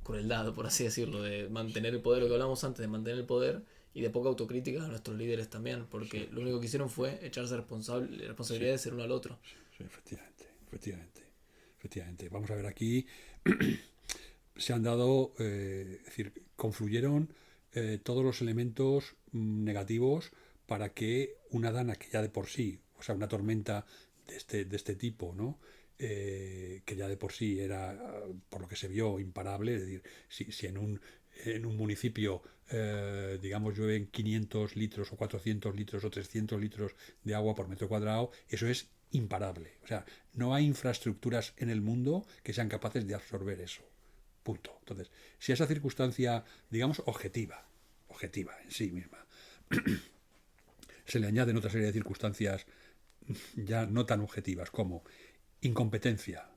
crueldad, por así decirlo, de mantener el poder, lo que hablamos antes, de mantener el poder y de poca autocrítica a nuestros líderes también, porque Sí, lo único que hicieron fue echarse sí, responsabilidades el uno al otro. sí, efectivamente. Vamos a ver aquí, se han dado, es decir, confluyeron todos los elementos negativos para que una dana que ya de por sí, o sea, una tormenta de este tipo, ¿no? Que ya de por sí era, por lo que se vio, imparable, es decir, si en un municipio, digamos, llueven 500 litros o 400 litros o 300 litros de agua por metro cuadrado, eso es imparable. O sea, no hay infraestructuras en el mundo que sean capaces de absorber eso. Punto. Entonces, si a esa circunstancia, digamos, objetiva en sí misma, se le añaden otra serie de circunstancias ya no tan objetivas como incompetencia.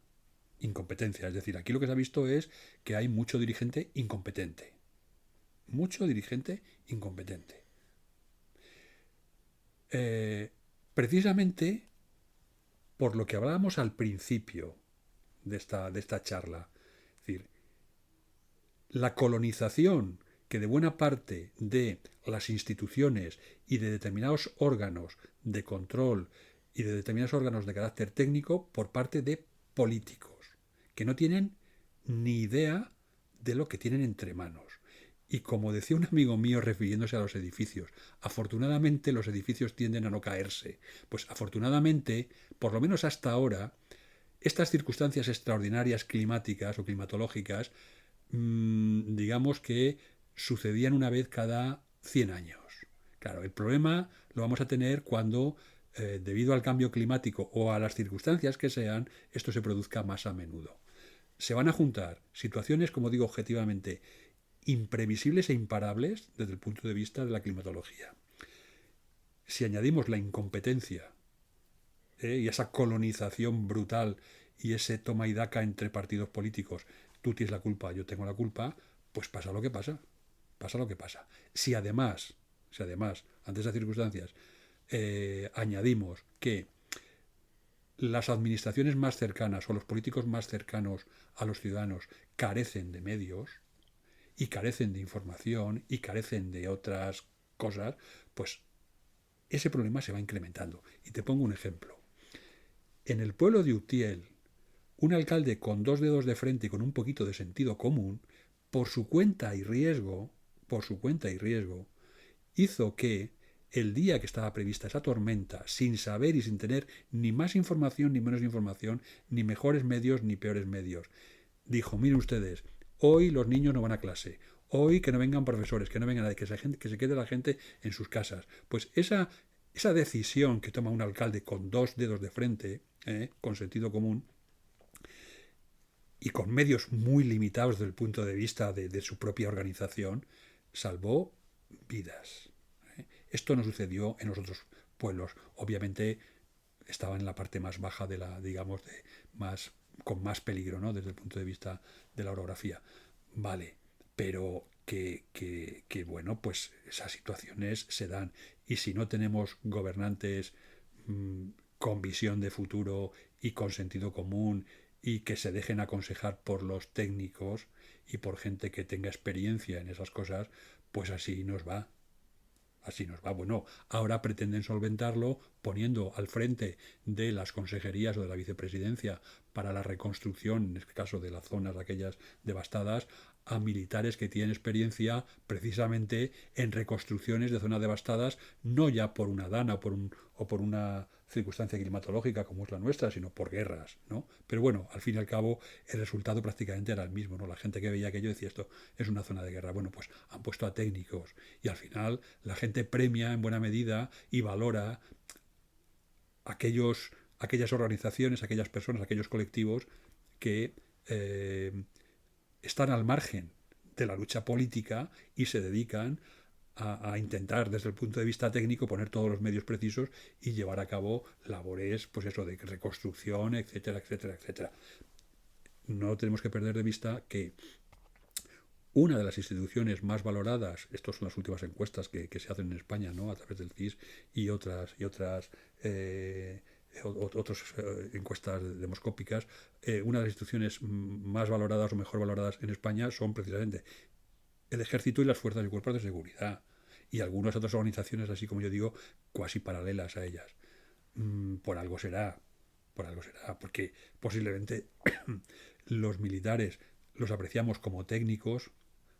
Incompetencia, es decir, aquí lo que se ha visto es que hay mucho dirigente incompetente. Mucho dirigente incompetente. Precisamente por lo que hablábamos al principio de esta charla, es decir, la colonización que de buena parte de las instituciones y de determinados órganos de control y de determinados órganos de carácter técnico por parte de políticos que no tienen ni idea de lo que tienen entre manos. Y como decía un amigo mío refiriéndose a los edificios, afortunadamente los edificios tienden a no caerse. Pues afortunadamente, por lo menos hasta ahora, estas circunstancias extraordinarias climáticas o climatológicas, digamos que sucedían una vez cada 100 años. Claro, el problema lo vamos a tener cuando, debido al cambio climático o a las circunstancias que sean, esto se produzca más a menudo. Se van a juntar situaciones, como digo, objetivamente imprevisibles e imparables desde el punto de vista de la climatología. Si añadimos la incompetencia y esa colonización brutal y ese toma y daca entre partidos políticos, tú tienes la culpa, yo tengo la culpa, pues pasa lo que pasa. Pasa lo que pasa. Si además, ante esas circunstancias, añadimos que las administraciones más cercanas o los políticos más cercanos a los ciudadanos carecen de medios y carecen de información y carecen de otras cosas, pues ese problema se va incrementando. Y te pongo un ejemplo. En el pueblo de Utiel, un alcalde con dos dedos de frente y con un poquito de sentido común, por su cuenta y riesgo, por su cuenta y riesgo, hizo que el día que estaba prevista esa tormenta, sin saber y sin tener ni más información ni menos información, ni mejores medios ni peores medios, dijo, miren ustedes, hoy los niños no van a clase, hoy que no vengan profesores, que no venga nadie, que se quede la gente en sus casas. Pues esa decisión que toma un alcalde con dos dedos de frente, con sentido común, y con medios muy limitados desde el punto de vista de su propia organización, salvó vidas. Esto no sucedió en los otros pueblos. Obviamente estaba en la parte más baja de la, digamos, más, con más peligro, ¿no? Desde el punto de vista de la orografía. Vale, pero bueno, pues esas situaciones se dan. Y si no tenemos gobernantes con visión de futuro y con sentido común y que se dejen aconsejar por los técnicos y por gente que tenga experiencia en esas cosas, pues así nos va. Así nos va. Bueno, ahora pretenden solventarlo poniendo al frente de las consejerías o de la vicepresidencia para la reconstrucción, en este caso de las zonas aquellas devastadas, a militares que tienen experiencia precisamente en reconstrucciones de zonas devastadas, no ya por una dana o por una circunstancia climatológica como es la nuestra, sino por guerras, ¿no? Pero bueno, al fin y al cabo el resultado prácticamente era el mismo, ¿no? La gente que veía aquello decía esto es una zona de guerra. Bueno, pues han puesto a técnicos y al final la gente premia en buena medida y valora aquellas organizaciones, aquellas personas, aquellos colectivos que están al margen de la lucha política y se dedican a intentar desde el punto de vista técnico poner todos los medios precisos y llevar a cabo labores, pues eso, de reconstrucción, etcétera, etcétera, etcétera. No tenemos que perder de vista que una de las instituciones más valoradas, estas son las últimas encuestas que se hacen en España, ¿no? A través del CIS y otras encuestas demoscópicas, una de las instituciones más valoradas o mejor valoradas en España son precisamente el Ejército y las fuerzas y cuerpos de seguridad y algunas otras organizaciones, así como yo digo, cuasi paralelas a ellas. Por algo será, porque posiblemente los militares los apreciamos como técnicos.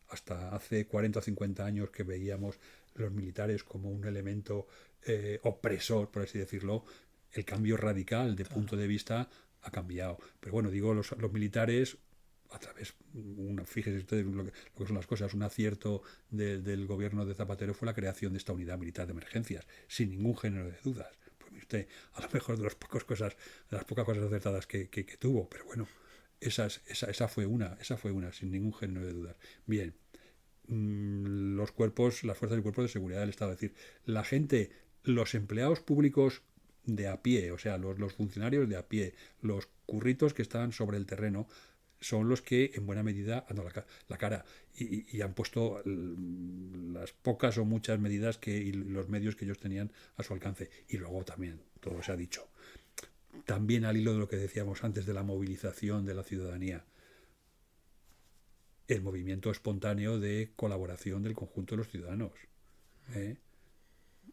Hasta hace 40 o 50 años que veíamos los militares como un elemento opresor, por así decirlo, el cambio radical de Claro. punto de vista ha cambiado. Pero bueno, digo, los militares, a través, fíjense ustedes lo que son las cosas, un acierto del gobierno de Zapatero fue la creación de esta unidad militar de emergencias, sin ningún género de dudas. Pues usted, a lo mejor de las pocas cosas acertadas que tuvo, pero bueno, esa fue una, sin ningún género de dudas. Bien, los cuerpos, las fuerzas y cuerpos de seguridad del Estado, es decir, la gente, los empleados públicos de a pie, o sea, los funcionarios de a pie, los curritos que están sobre el terreno, son los que en buena medida han dado la cara y han puesto las pocas o muchas medidas y los medios que ellos tenían a su alcance. Y luego también, todo se ha dicho, también al hilo de lo que decíamos antes de la movilización de la ciudadanía, el movimiento espontáneo de colaboración del conjunto de los ciudadanos. ¿eh?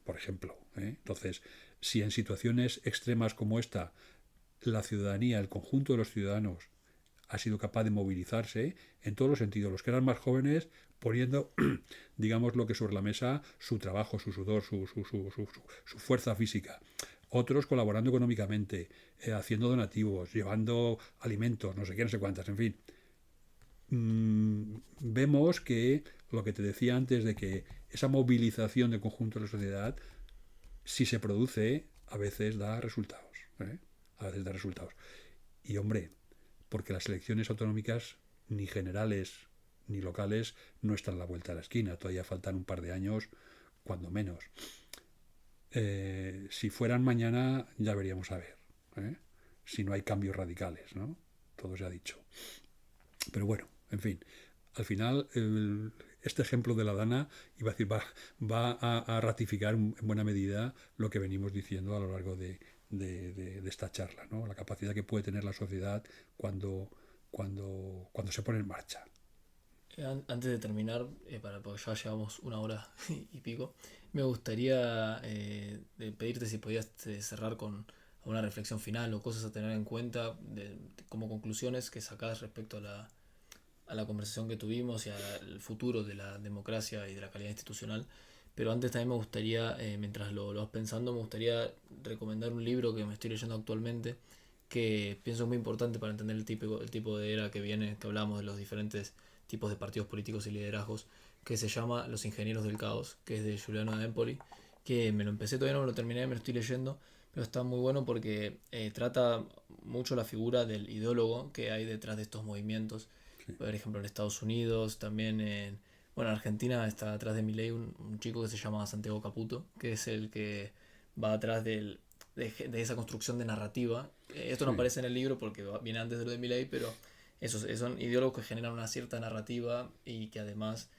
Por ejemplo. Entonces, si en situaciones extremas como esta, la ciudadanía, el conjunto de los ciudadanos, ha sido capaz de movilizarse en todos los sentidos, los que eran más jóvenes poniendo, digamos, lo que sobre la mesa, su trabajo, su sudor, su fuerza física. Otros colaborando económicamente, haciendo donativos, llevando alimentos, no sé qué, no sé cuántas, en fin. Vemos que lo que te decía antes de que esa movilización del conjunto de la sociedad, si se produce, a veces da resultados. A veces da resultados. Y hombre, porque las elecciones autonómicas, ni generales ni locales, no están a la vuelta de la esquina. Todavía faltan un par de años, cuando menos. Si fueran mañana, ya veríamos a ver. Si no hay cambios radicales, ¿no? Todo se ha dicho. Pero bueno, en fin, al final este ejemplo de la Dana iba a decir, va a ratificar en buena medida lo que venimos diciendo a lo largo de esta charla, ¿no? La capacidad que puede tener la sociedad cuando se pone en marcha. Antes de terminar, porque ya llevamos una hora y pico, me gustaría pedirte si podías cerrar con alguna reflexión final o cosas a tener en cuenta como conclusiones que sacás respecto a la conversación que tuvimos y al futuro de la democracia y de la calidad institucional. Pero antes también me gustaría, mientras lo vas pensando, me gustaría recomendar un libro que me estoy leyendo actualmente, que pienso es muy importante para entender el tipo de era que viene, que hablamos de los diferentes tipos de partidos políticos y liderazgos, que se llama Los Ingenieros del Caos, que es de Giuliano de Empoli, que me lo empecé, todavía no me lo terminé, me lo estoy leyendo, pero está muy bueno porque trata mucho la figura del ideólogo que hay detrás de estos movimientos. Sí, Por ejemplo, en Estados Unidos, también bueno, en Argentina está atrás de Milei un chico que se llama Santiago Caputo, que es el que va atrás de esa construcción de narrativa. Esto no sí, aparece en el libro porque viene antes de lo de Milei, pero son ideólogos que generan una cierta narrativa y que además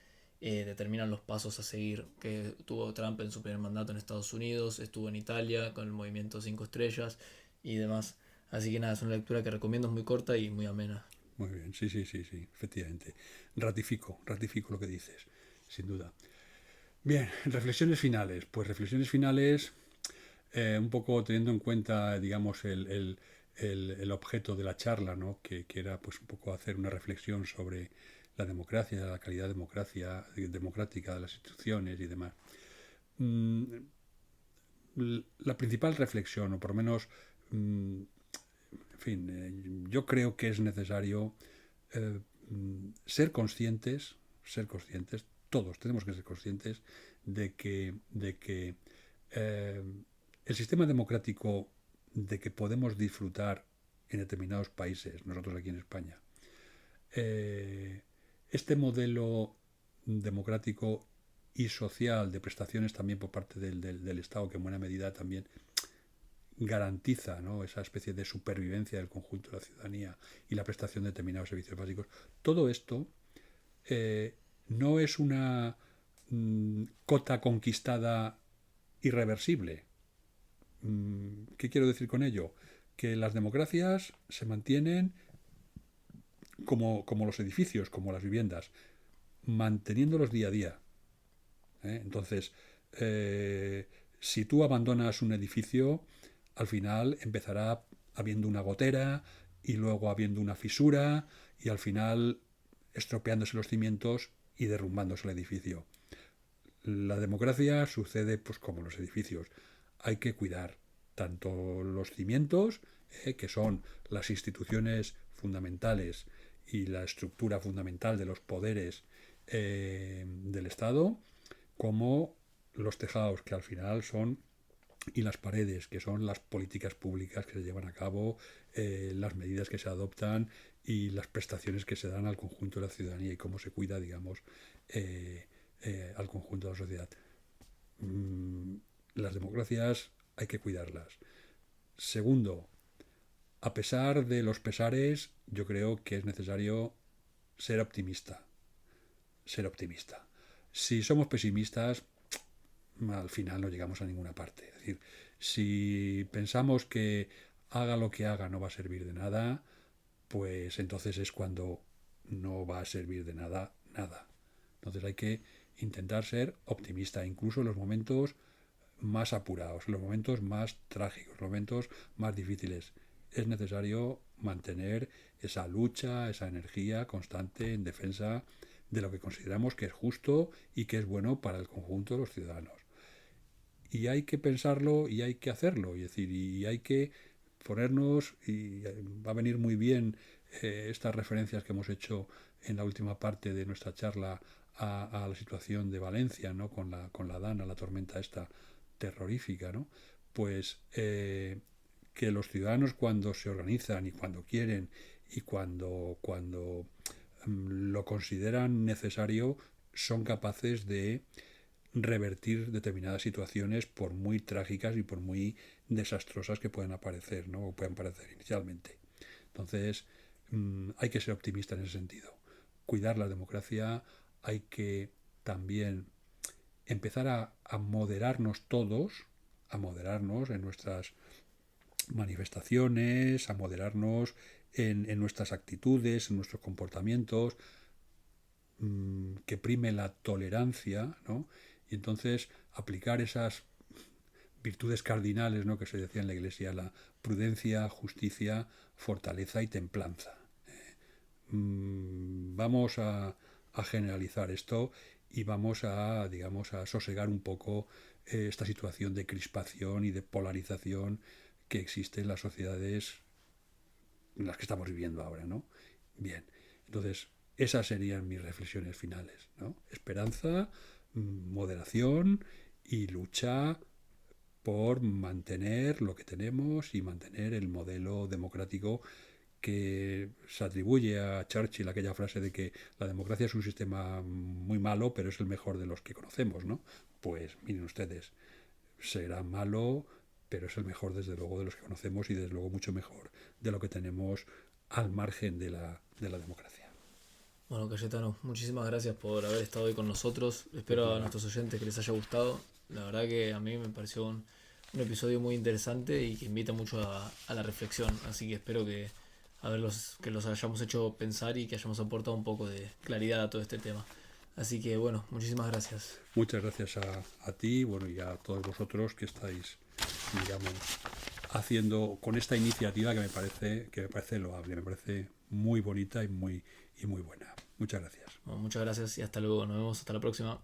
determinan los pasos a seguir. Que tuvo Trump en su primer mandato en Estados Unidos, estuvo en Italia con el movimiento 5 estrellas y demás. Así que nada, es una lectura que recomiendo, es muy corta y muy amena. muy bien, sí, sí, sí, sí, efectivamente. Ratifico lo que dices, sin duda. Bien, reflexiones finales. Pues reflexiones finales, un poco teniendo en cuenta, digamos, el objeto de la charla, ¿no? Que era pues un poco hacer una reflexión sobre la democracia, la calidad democrática de las instituciones y demás. Mm, la principal reflexión, o por lo menos, en fin, yo creo que es necesario eh, ser conscientes, todos tenemos que ser conscientes de que eh, el sistema democrático de que podemos disfrutar en determinados países, nosotros aquí en España, eh, este modelo democrático y social de prestaciones también por parte del Estado, que en buena medida también garantiza, ¿no?, esa especie de supervivencia del conjunto de la ciudadanía y la prestación de determinados servicios básicos. Todo esto eh, no es una cota conquistada irreversible. ¿Qué quiero decir con ello? Que las democracias se mantienen como los edificios, como las viviendas, manteniéndolos día a día. Entonces, si tú abandonas un edificio, al final empezará habiendo una gotera y luego habiendo una fisura y al final estropeándose los cimientos y derrumbándose el edificio. La democracia sucede pues como los edificios. Hay que cuidar tanto los cimientos, que son las instituciones fundamentales y la estructura fundamental de los poderes del Estado, como los tejados, que al final son, y las paredes, que son las políticas públicas que se llevan a cabo, las medidas que se adoptan y las prestaciones que se dan al conjunto de la ciudadanía y cómo se cuida, digamos, eh, al conjunto de la sociedad. Mm, las democracias hay que cuidarlas. Segundo, a pesar de los pesares, yo creo que es necesario ser optimista. Ser optimista. Si somos pesimistas, al final no llegamos a ninguna parte. Es decir, si pensamos que haga lo que haga no va a servir de nada, pues entonces es cuando no va a servir de nada nada. Entonces hay que intentar ser optimista, incluso en los momentos más apurados, en los momentos más trágicos, en los momentos más difíciles. Es necesario mantener esa lucha, esa energía constante en defensa de lo que consideramos que es justo y que es bueno para el conjunto de los ciudadanos. Y hay que pensarlo y hay que hacerlo, y decir, y hay que ponernos, y va a venir muy bien estas referencias que hemos hecho en la última parte de nuestra charla a la situación de Valencia, ¿no?, con la Dana, la tormenta esta terrorífica, ¿no? Pues que los ciudadanos, cuando se organizan y cuando quieren y cuando lo consideran necesario, son capaces de revertir determinadas situaciones, por muy trágicas y por muy desastrosas que puedan aparecer, ¿no?, o puedan parecer inicialmente. Entonces, hay que ser optimista en ese sentido. Cuidar la democracia, hay que también empezar a moderarnos todos, a moderarnos en nuestras manifestaciones, a moderarnos en nuestras actitudes, en nuestros comportamientos, que prime la tolerancia, ¿no? Y entonces aplicar esas virtudes cardinales, ¿no?, que se decía en la Iglesia: la prudencia, justicia, fortaleza y templanza. Vamos a generalizar esto y vamos a, digamos, a sosegar un poco esta situación de crispación y de polarización que existe en las sociedades en las que estamos viviendo ahora, ¿no? Bien, entonces esas serían mis reflexiones finales, ¿no? Esperanza, moderación y lucha por mantener lo que tenemos y mantener el modelo democrático que se atribuye a Churchill aquella frase de que la democracia es un sistema muy malo, pero es el mejor de los que conocemos, ¿no? Pues miren ustedes, será malo, pero es el mejor desde luego de los que conocemos y desde luego mucho mejor de lo que tenemos al margen de la democracia. Bueno, Cayetano, muchísimas gracias por haber estado hoy con nosotros. Pues Espero a nada, nuestros oyentes que les haya gustado. La verdad que a mí me pareció un episodio muy interesante y que invita mucho a la reflexión. Así que espero que los hayamos hecho pensar y que hayamos aportado un poco de claridad a todo este tema. Así que bueno, muchísimas gracias. muchas gracias a ti, bueno, y a todos vosotros que estáis, digamos, haciendo con esta iniciativa que me parece loable, me parece muy bonita y muy buena. Muchas gracias. Bueno, muchas gracias y hasta luego. Nos vemos hasta la próxima.